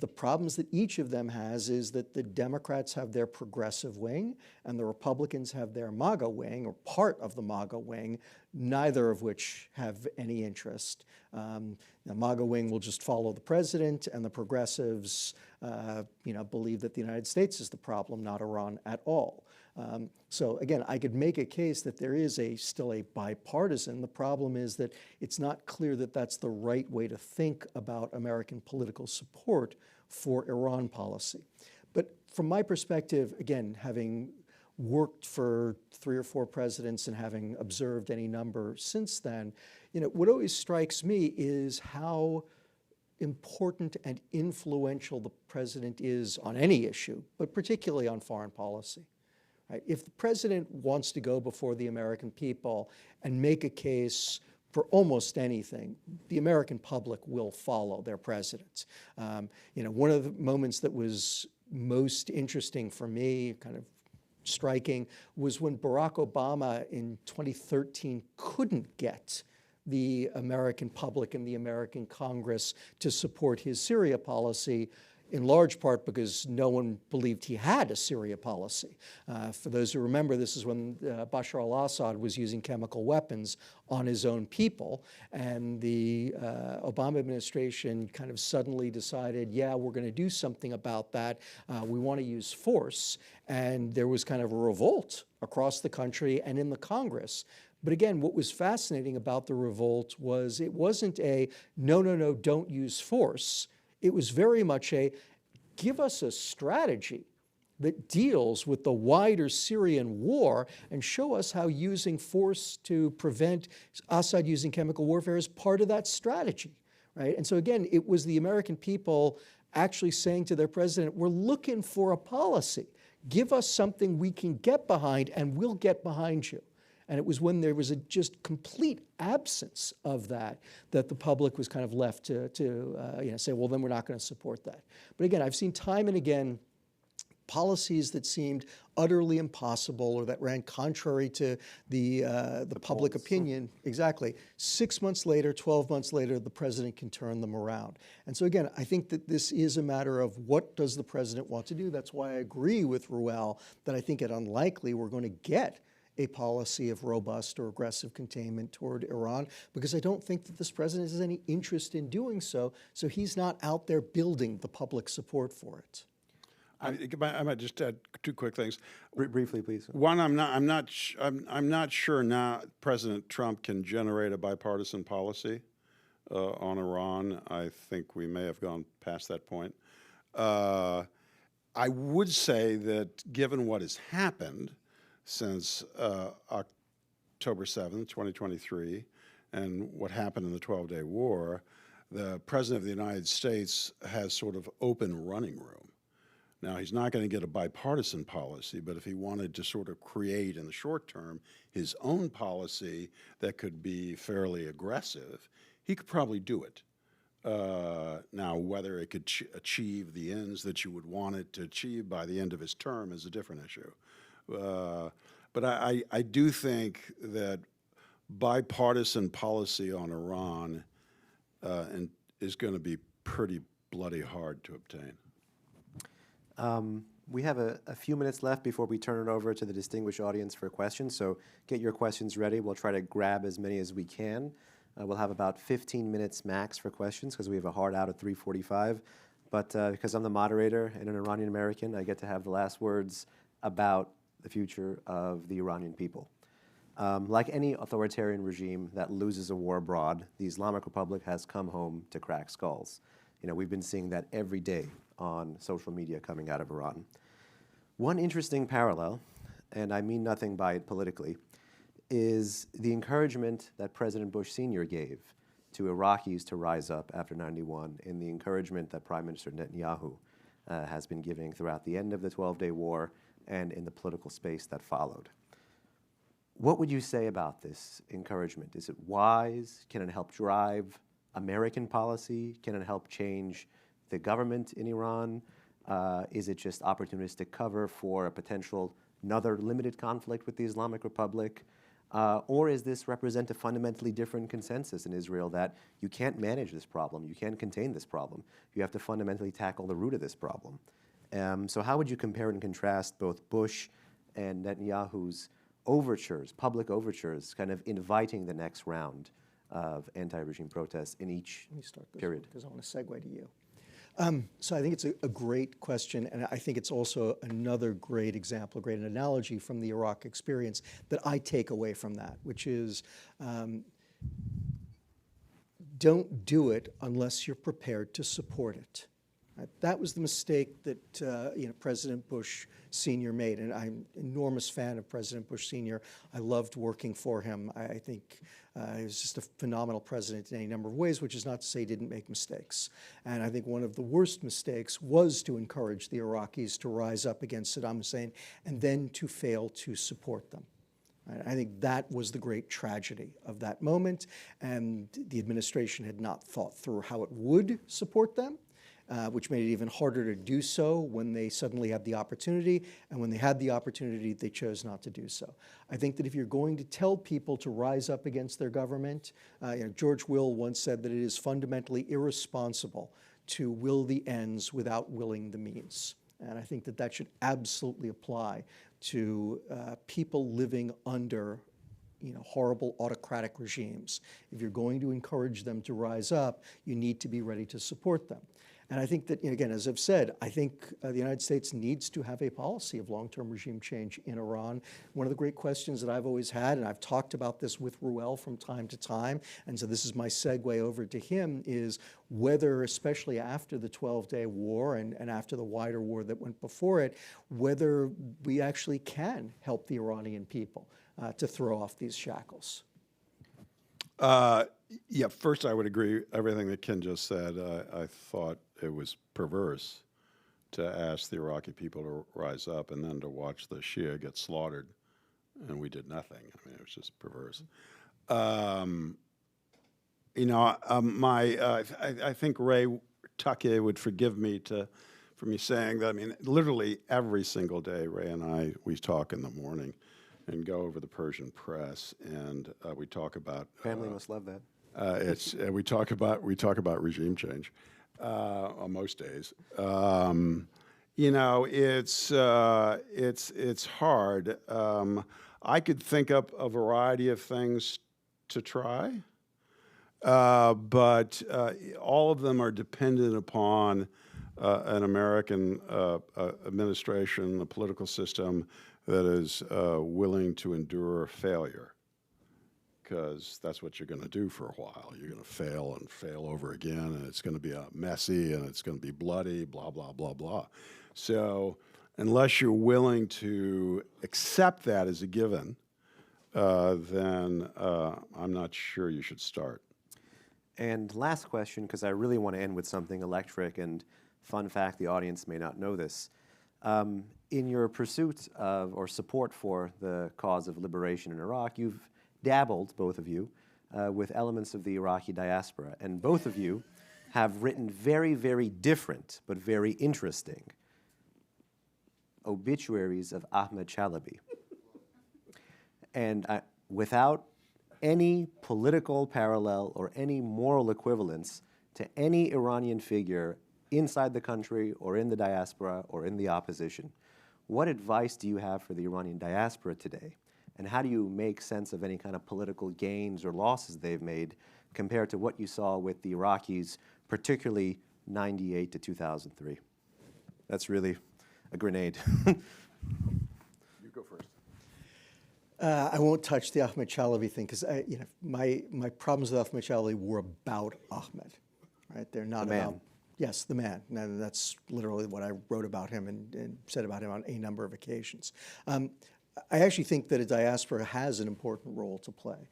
The problems that each of them has is that the Democrats have their progressive wing and the Republicans have their MAGA wing, or part of the MAGA wing, neither of which have any interest. The MAGA wing will just follow the president, and the progressives believe that the United States is the problem, not Iran at all. So again, I could make a case that there is still a bipartisan. The problem is that it's not clear that that's the right way to think about American political support for Iran policy. But from my perspective, again, having worked for 3 or 4 presidents and having observed any number since then, what always strikes me is how important and influential the president is on any issue, but particularly on foreign policy. Right? If the president wants to go before the American people and make a case for almost anything, the American public will follow their president. One of the moments that was most interesting for me, kind of striking, was when Barack Obama in 2013 couldn't get the American public and the American Congress to support his Syria policy, in large part because no one believed he had a Syria policy. For those who remember, this is when Bashar al-Assad was using chemical weapons on his own people, and the Obama administration kind of suddenly decided, yeah, we're going to do something about that. We want to use force. And there was kind of a revolt across the country and in the Congress. But again, what was fascinating about the revolt was it wasn't a no, no, no, don't use force. It was very much a give us a strategy that deals with the wider Syrian war and show us how using force to prevent Assad using chemical warfare is part of that strategy. Right? And so again, it was the American people actually saying to their president, we're looking for a policy. Give us something we can get behind, and we'll get behind you. And it was when there was a just complete absence of that that the public was kind of left to say, well, then we're not going to support that. But again, I've seen time and again policies that seemed utterly impossible or that ran contrary to the public opinion. Exactly. 6 months later, 12 months later, the president can turn them around. And so again, I think that this is a matter of what does the president want to do. That's why I agree with Ruel that I think it unlikely we're going to get a policy of robust or aggressive containment toward Iran, because I don't think that this president has any interest in doing so. So he's not out there building the public support for it. I might just add two quick things. Briefly, please. One, I'm not sure now President Trump can generate a bipartisan policy on Iran. I think we may have gone past that point. I would say that given what has happened since October 7th, 2023, and what happened in the 12-day war, the President of the United States has sort of open running room. Now, he's not going to get a bipartisan policy, but if he wanted to sort of create in the short term his own policy that could be fairly aggressive, he could probably do it. Now, whether it could achieve the ends that you would want it to achieve by the end of his term is a different issue. But I do think that bipartisan policy on Iran is going to be pretty bloody hard to obtain. We have a few minutes left before we turn it over to the distinguished audience for questions, so get your questions ready. We'll try to grab as many as we can. We'll have about 15 minutes max for questions because we have a hard out at 3:45. But because I'm the moderator and an Iranian American, I get to have the last words about the future of the Iranian people. Like any authoritarian regime that loses a war abroad, the Islamic Republic has come home to crack skulls. You know, we've been seeing that every day on social media coming out of Iran. One interesting parallel, and I mean nothing by it politically, is the encouragement that President Bush Sr. gave to Iraqis to rise up after '91, and the encouragement that Prime Minister Netanyahu has been giving throughout the end of the 12-day war and in the political space that followed. What would you say about this encouragement? Is it wise? Can it help drive American policy? Can it help change the government in Iran? Is it just opportunistic cover for a potential another limited conflict with the Islamic Republic? Or is this represent a fundamentally different consensus in Israel that you can't manage this problem, you can't contain this problem, you have to fundamentally tackle the root of this problem? So how would you compare and contrast both Bush and Netanyahu's overtures, public overtures, kind of inviting the next round of anti-regime protests in each period? Because I want to segue to you. So I think it's a great question, and I think it's also another great example, a great analogy from the Iraq experience that I take away from that, which is don't do it unless you're prepared to support it. That was the mistake that President Bush Sr. made, and I'm an enormous fan of President Bush Sr. I loved working for him. I think he was just a phenomenal president in any number of ways, which is not to say he didn't make mistakes. And I think one of the worst mistakes was to encourage the Iraqis to rise up against Saddam Hussein and then to fail to support them. I think that was the great tragedy of that moment, and the administration had not thought through how it would support them. Which made it even harder to do so when they suddenly had the opportunity, and when they had the opportunity, they chose not to do so. I think that if you're going to tell people to rise up against their government, George Will once said that it is fundamentally irresponsible to will the ends without willing the means. And I think that that should absolutely apply to people living under horrible autocratic regimes. If you're going to encourage them to rise up, you need to be ready to support them. And I think that, again, as I've said, I think the United States needs to have a policy of long-term regime change in Iran. One of the great questions that I've always had, and I've talked about this with Ruel from time to time, and so this is my segue over to him, is whether, especially after the 12-day war and after the wider war that went before it, whether we actually can help the Iranian people to throw off these shackles. Yeah, first I would agree everything that Ken just said. I thought it was perverse to ask the Iraqi people to rise up and then to watch the Shia get slaughtered, and we did nothing. I mean, it was just perverse. I think Ray Tuckey would forgive me for me saying that. I mean, literally every single day, Ray and we talk in the morning and go over the Persian press, and we talk about Family must love that. we talk about regime change on most days. It's hard. I could think up a variety of things to try, but all of them are dependent upon an American administration, a political system that is willing to endure failure, because that's what you're going to do for a while. You're going to fail and fail over again, and it's going to be messy, and it's going to be bloody, blah, blah, blah, blah. So unless you're willing to accept that as a given, then I'm not sure you should start. And last question, because I really want to end with something electric, and fun fact, the audience may not know this. In your pursuit of or support for the cause of liberation in Iraq, you've dabbled, both of you, with elements of the Iraqi diaspora. And both of you have written very, very different, but very interesting obituaries of Ahmed Chalabi. And without any political parallel or any moral equivalence to any Iranian figure inside the country or in the diaspora or in the opposition, what advice do you have for the Iranian diaspora today? And how do you make sense of any kind of political gains or losses they've made compared to what you saw with the Iraqis, particularly 98 to 2003? That's really a grenade. You go first. I won't touch the Ahmed Chalabi thing because my problems with Ahmed Chalabi were about Ahmed, right? They're not The man. about. Yes, the man. And that's literally what I wrote about him and said about him on a number of occasions. I actually think that a diaspora has an important role to play,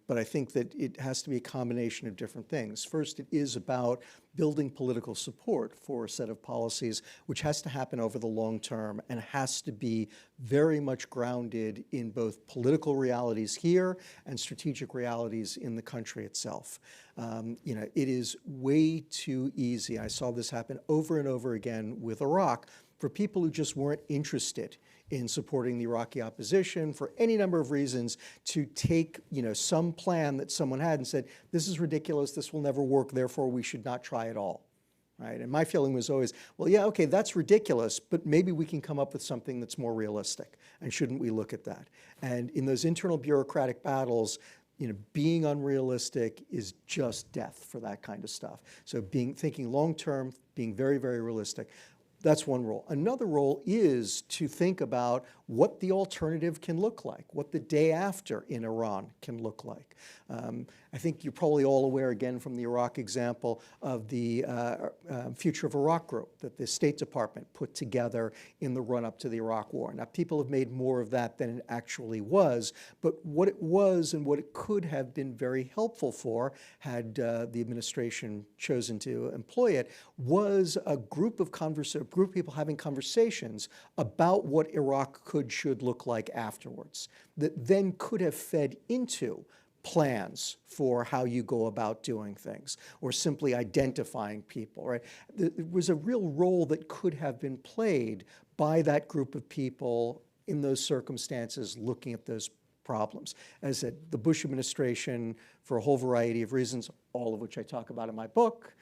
but I think that it has to be a combination of different things. First, it is about building political support for a set of policies, which has to happen over the long term and has to be very much grounded in both political realities here and strategic realities in the country itself. It is way too easy. I saw this happen over and over again with Iraq for people who just weren't interested in supporting the Iraqi opposition for any number of reasons to take, some plan that someone had and said, this is ridiculous, this will never work, therefore we should not try at all, right? And my feeling was always, well, yeah, okay, that's ridiculous, but maybe we can come up with something that's more realistic, and shouldn't we look at that? And in those internal bureaucratic battles, being unrealistic is just death for that kind of stuff. So thinking long-term, being very, very realistic. That's one role. Another role is to think about what the alternative can look like, what the day after in Iran can look like. I think you're probably all aware, again, from the Iraq example, of the Future of Iraq group that the State Department put together in the run-up to the Iraq War. Now, people have made more of that than it actually was, but what it was and what it could have been very helpful for, had the administration chosen to employ it, was a group of people having conversations about what Iraq should look like afterwards, that then could have fed into plans for how you go about doing things, or simply identifying people, right? There was a real role that could have been played by that group of people in those circumstances looking at those problems. As I said, the Bush administration, for a whole variety of reasons, all of which I talk about in my book,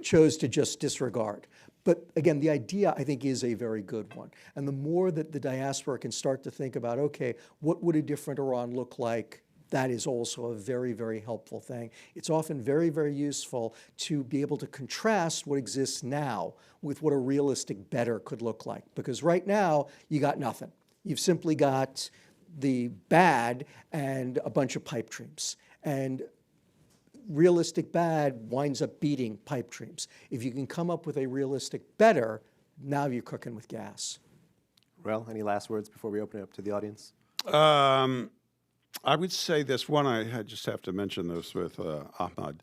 chose to just disregard. But again, the idea, I think, is a very good one. And the more that the diaspora can start to think about, okay, what would a different Iran look like? That is also a very, very helpful thing. It's often very, very useful to be able to contrast what exists now with what a realistic better could look like. Because right now, you got nothing. You've simply got the bad and a bunch of pipe dreams. And realistic bad winds up beating pipe dreams. If you can come up with a realistic better, now you're cooking with gas. Well, any last words before we open it up to the audience? I would say this one. I just have to mention this with Ahmad.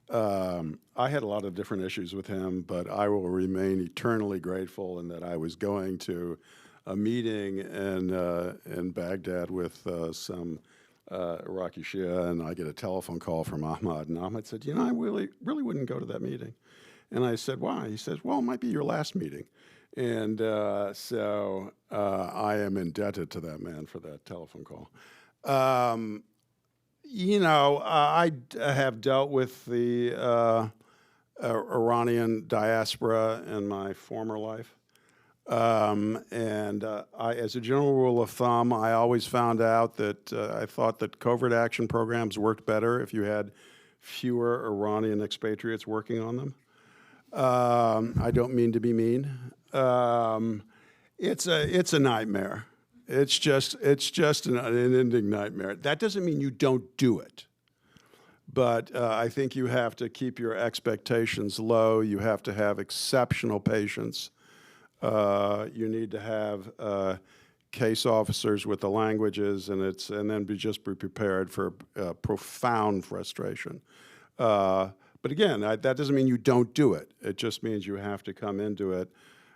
I had a lot of different issues with him, but I will remain eternally grateful in that I was going to a meeting in Baghdad with some Iraqi Shia, and I get a telephone call from Ahmad, and Ahmad said, "You know, I really wouldn't go to that meeting." And I said, "Why?" He says, "Well, it might be your last meeting." And so I am indebted to that man for that telephone call. I have dealt with the Iranian diaspora in my former life. As a general rule of thumb, I always found out that I thought that covert action programs worked better if you had fewer Iranian expatriates working on them. I don't mean to be mean. It's a nightmare. It's just an unending nightmare. That doesn't mean you don't do it. But I think you have to keep your expectations low. You have to have exceptional patience. You need to have case officers with the languages, and then be prepared for profound frustration. But again, that doesn't mean you don't do it. It just means you have to come into it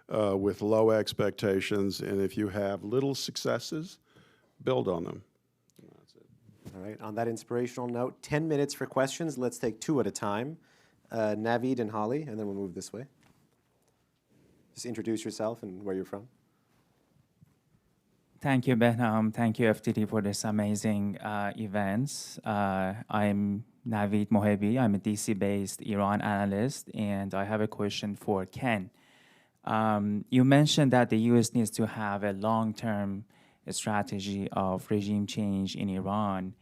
with low expectations, and if you have little successes, build on them. That's it. All right, on that inspirational note, 10 minutes for questions. Let's take 2 at a time. Naveed and Holly, and then we'll move this way. Just introduce yourself and where you're from. Thank you, Behnam. Thank you, FTD, for this amazing events. I'm Naveed Mohebi. I'm a DC-based Iran analyst, and I have a question for Ken. You mentioned that the U.S. needs to have a long-term strategy of regime change in Iran.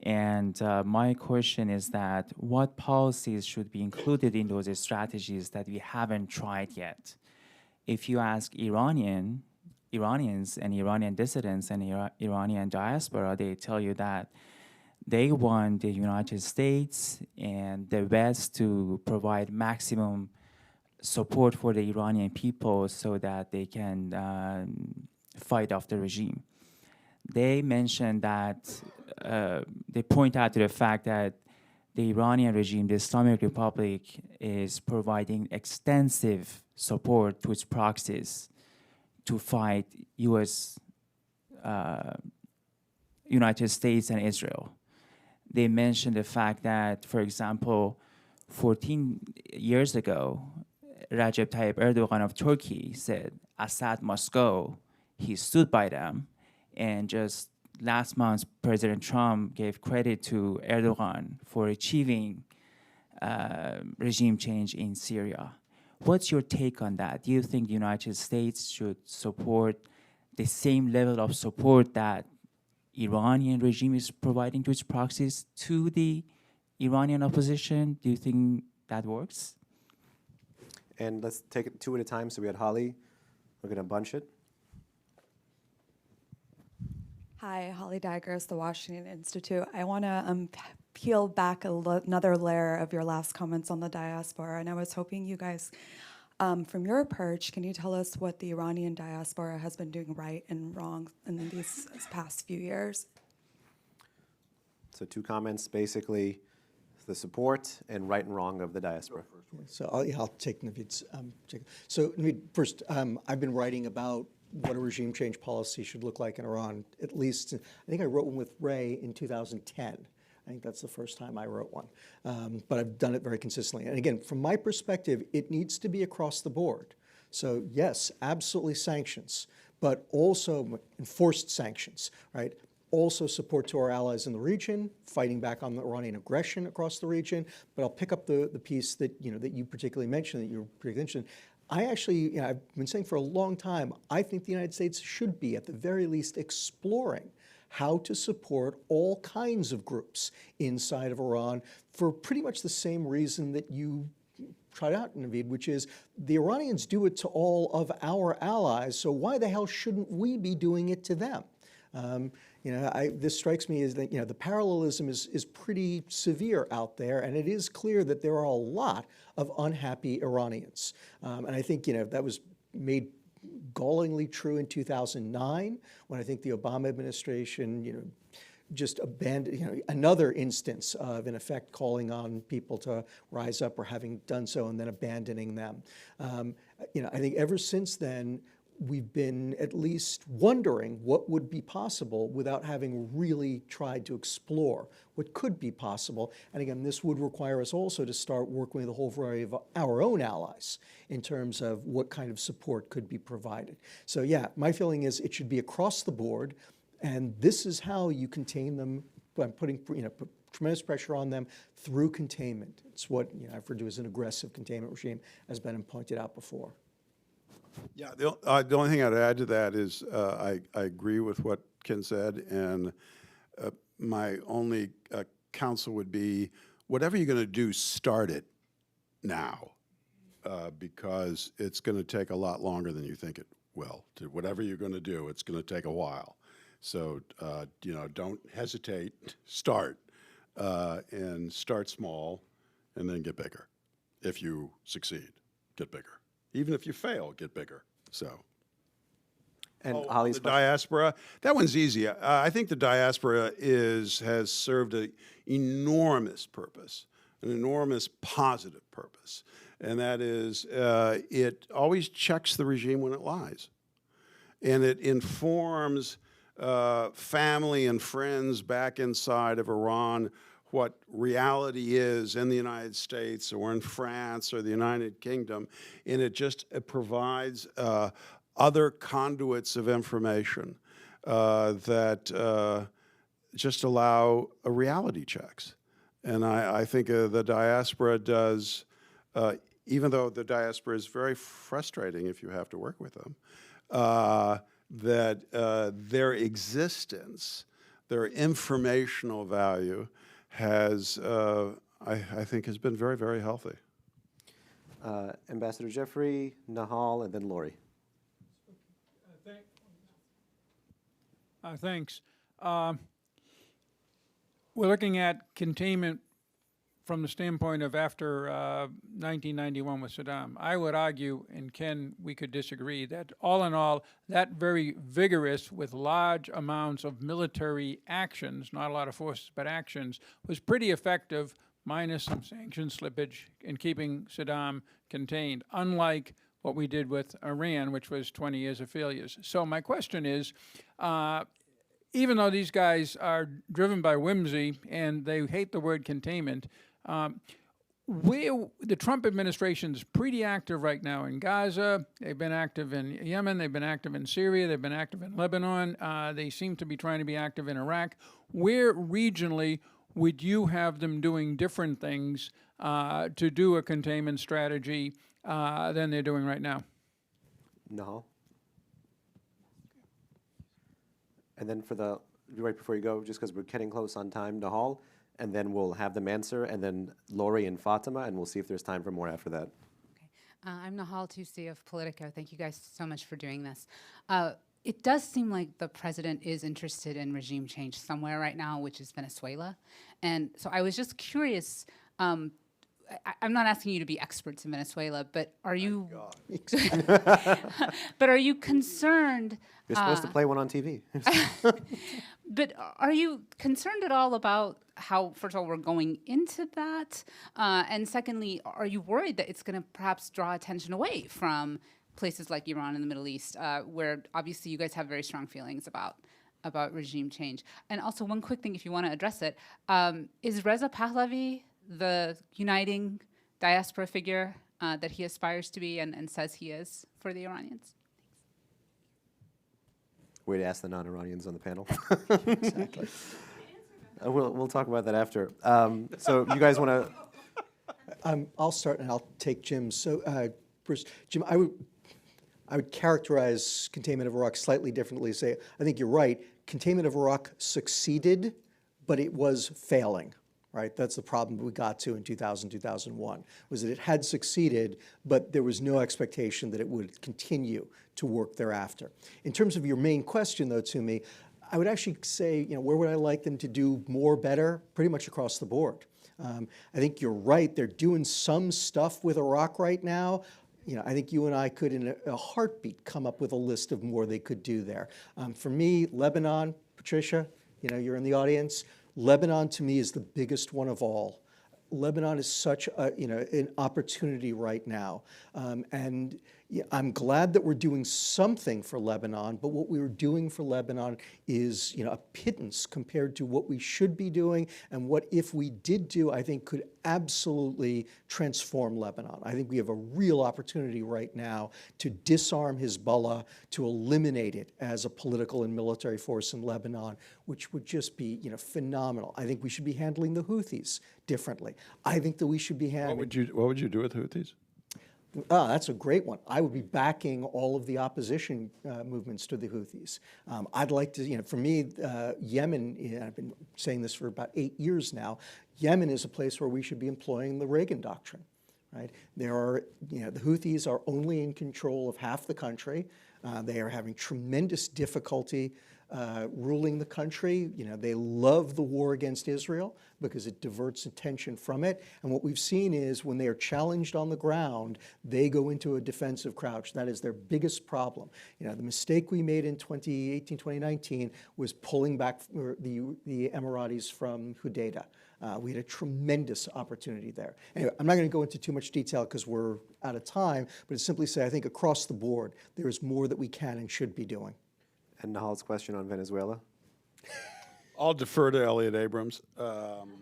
And my question is that what policies should be included in those strategies that we haven't tried yet? If you ask Iranians and Iranian dissidents and Iranian diaspora, they tell you that they want the United States and the West to provide maximum support for the Iranian people so that they can fight off the regime. They mentioned that, they point out to the fact that the Iranian regime, the Islamic Republic, is providing extensive support to its proxies to fight United States and Israel. They mentioned the fact that, for example, 14 years ago, Recep Tayyip Erdogan of Turkey said, Assad must go. He stood by them. And just last month, President Trump gave credit to Erdogan for achieving regime change in Syria. What's your take on that? Do you think the United States should support the same level of support that Iranian regime is providing to its proxies to the Iranian opposition? Do you think that works? And let's take it 2 at a time. So we had Holly. We're going to bunch it. Hi, Holly Digers, the Washington Institute. I want to peel back another layer of your last comments on the diaspora, and I was hoping you guys, from your perch, can you tell us what the Iranian diaspora has been doing right and wrong in these past few years? So 2 comments, basically the support and right and wrong of the diaspora. So I'll take Naveed's. So Naveed, first, I've been writing about what a regime change policy should look like in Iran, at least, I think I wrote one with Ray in 2010. I think that's the first time I wrote one. But I've done it very consistently. And again, from my perspective, it needs to be across the board. So yes, absolutely sanctions, but also enforced sanctions, right? Also support to our allies in the region, fighting back on the Iranian aggression across the region. But I'll pick up the piece that you particularly mentioned, that you're particularly interested in. I actually, I've been saying for a long time, I think the United States should be, at the very least, exploring how to support all kinds of groups inside of Iran for pretty much the same reason that you tried out, Naveed, which is the Iranians do it to all of our allies, so why the hell shouldn't we be doing it to them? This strikes me as that the parallelism is pretty severe out there, and it is clear that there are a lot of unhappy Iranians. And I think that was made gallingly true in 2009, when I think the Obama administration just abandon, another instance of, in effect, calling on people to rise up or having done so and then abandoning them. I think ever since then, we've been at least wondering what would be possible without having really tried to explore what could be possible. And again, this would require us also to start working with a whole variety of our own allies in terms of what kind of support could be provided. So yeah, my feeling is it should be across the board, and this is how you contain them by putting put tremendous pressure on them through containment. It's what I've referred to as an aggressive containment regime, as Behnam pointed out before. Yeah, the only thing I'd add to that is I agree with what Ken said, and my only counsel would be, whatever you're going to do, start it now, because it's going to take a lot longer than you think it will. Whatever you're going to do, it's going to take a while. So, don't hesitate, start, and start small, and then get bigger. If you succeed, get bigger. Even if you fail, get bigger. So, And the Holly's diaspora, that one's easy. I think the diaspora has served an enormous purpose, an enormous positive purpose, and that is it always checks the regime when it lies, and it informs family and friends back inside of Iran what reality is in the United States or in France or the United Kingdom, and it provides other conduits of information that just allow reality checks. And I think the diaspora does, even though the diaspora is very frustrating if you have to work with them, that their existence, their informational value has, I think, has been very, very healthy. Ambassador Jeffrey, Nahal, and then Lori. Thanks. We're looking at containment from the standpoint of after 1991 with Saddam. I would argue, and Ken, we could disagree, that all in all, that very vigorous with large amounts of military actions, not a lot of forces, but actions, was pretty effective, minus some sanction slippage in keeping Saddam contained, unlike what we did with Iran, which was 20 years of failures. So my question is, even though these guys are driven by whimsy and they hate the word containment, the Trump administration is pretty active right now in Gaza. They've been active in Yemen. They've been active in Syria. They've been active in Lebanon. They seem to be trying to be active in Iraq. Where regionally would you have them doing different things to do a containment strategy than they're doing right now? Nahal. And then right before you go, just because we're getting close on time, Nahal, and then we'll have them answer, and then Lori and Fatima, and we'll see if there's time for more after that. Okay. I'm Nahal Tusi of Politico. Thank you guys so much for doing this. It does seem like the president is interested in regime change somewhere right now, which is Venezuela. And so I was just curious, I'm not asking you to be experts in Venezuela, but are you but are you concerned? You're supposed to play one on TV. But are you concerned at all about how, first of all, we're going into that? And secondly, are you worried that it's going to perhaps draw attention away from places like Iran and the Middle East, where obviously you guys have very strong feelings about regime change? And also one quick thing, if you want to address it, is Reza Pahlavi the uniting diaspora figure that he aspires to be and says he is for the Iranians? Way to ask the non-Iranians on the panel. Exactly. We'll talk about that after. So you guys want to? I'll start and I'll take Jim's. So first, Jim, I would characterize containment of Iraq slightly differently. Say, I think you're right. Containment of Iraq succeeded, but it was failing. Right? That's the problem we got to in 2000, 2001, was that it had succeeded, but there was no expectation that it would continue to work thereafter. In terms of your main question, though, to me, I would actually say, where would I like them to do more, better? Pretty much across the board. I think you're right. They're doing some stuff with Iraq right now. I think you and I could, in a heartbeat, come up with a list of more they could do there. For me, Lebanon, Patricia, you're in the audience. Lebanon, to me, is the biggest one of all. Lebanon is such an opportunity right now. And I'm glad that we're doing something for Lebanon, but what we were doing for Lebanon is a pittance compared to what we should be doing, and what, if we did do, I think could absolutely transform Lebanon. I think we have a real opportunity right now to disarm Hezbollah, to eliminate it as a political and military force in Lebanon, which would just be phenomenal. I think we should be handling the Houthis differently. I think that we should be handling... What would you do with Houthis? That's a great one. I would be backing all of the opposition movements to the Houthis. I'd like to, for me, Yemen, I've been saying this for about 8 years now, Yemen is a place where we should be employing the Reagan doctrine, right? There are, the Houthis are only in control of half the country. They are having tremendous difficulty ruling the country. They love the war against Israel because it diverts attention from it. And what we've seen is when they are challenged on the ground, they go into a defensive crouch. That is their biggest problem. The mistake we made in 2018, 2019 was pulling back the Emiratis from Hudaydah. We had a tremendous opportunity there. Anyway, I'm not going to go into too much detail because we're out of time, but to simply say I think across the board there is more that we can and should be doing. And Nahal's question on Venezuela, I'll defer to Elliot Abrams.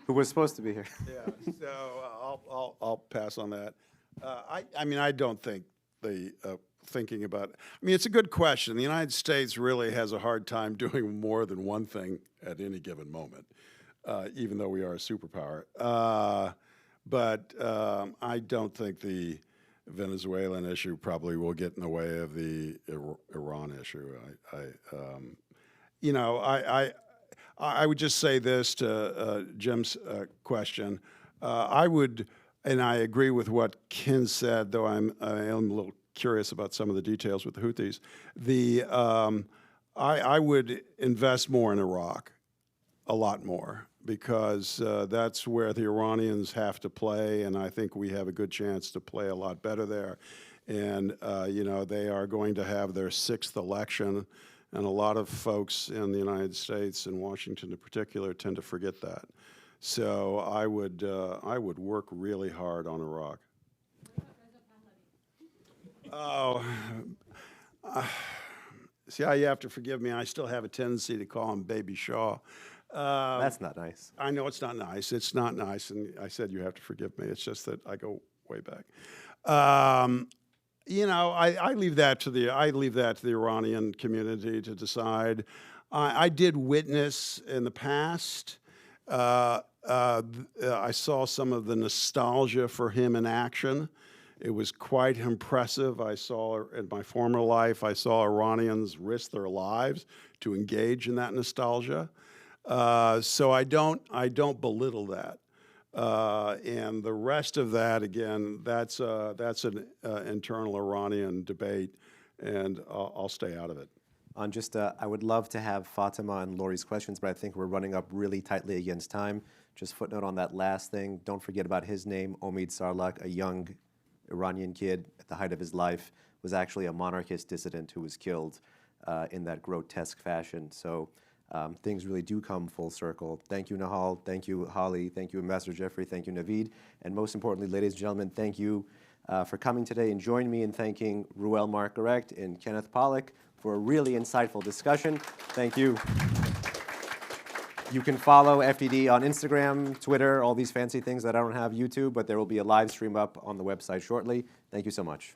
who was supposed to be here. Yeah, so I'll pass on that. I don't think the thinking about. It's a good question. The United States really has a hard time doing more than one thing at any given moment, even though we are a superpower. But I don't think the Venezuelan issue probably will get in the way of the Iran issue. I would just say this to Jim's question. I would, and I agree with what Ken said, though I am a little curious about some of the details with the Houthis. I would invest more in Iraq, a lot more, because that's where the Iranians have to play, and I think we have a good chance to play a lot better there. And, they are going to have their 6th election, and a lot of folks in the United States, and Washington in particular, tend to forget that. So I would work really hard on Iraq. See, you have to forgive me. I still have a tendency to call him Baby Shaw. That's not nice. I know it's not nice. It's not nice, and I said you have to forgive me. It's just that I go way back. I leave that to the Iranian community to decide. I did witness in the past. I saw some of the nostalgia for him in action. It was quite impressive. I saw in my former life, I saw Iranians risk their lives to engage in that nostalgia. So I don't belittle that. And the rest of that, again, that's an internal Iranian debate, and I'll stay out of it. On just, I would love to have Fatima and Lori's questions, but I think we're running up really tightly against time. Just footnote on that last thing, don't forget about his name, Omid Sarlak, a young Iranian kid at the height of his life, was actually a monarchist dissident who was killed in that grotesque fashion. So things really do come full circle. Thank you, Nahal. Thank you, Holly. Thank you, Ambassador Jeffrey. Thank you, Naveed. And most importantly, ladies and gentlemen, thank you for coming today, and join me in thanking Ruel Mark-Direct and Kenneth Pollack for a really insightful discussion. Thank you. You can follow FDD on Instagram, Twitter, all these fancy things that I don't have, YouTube, but there will be a live stream up on the website shortly. Thank you so much.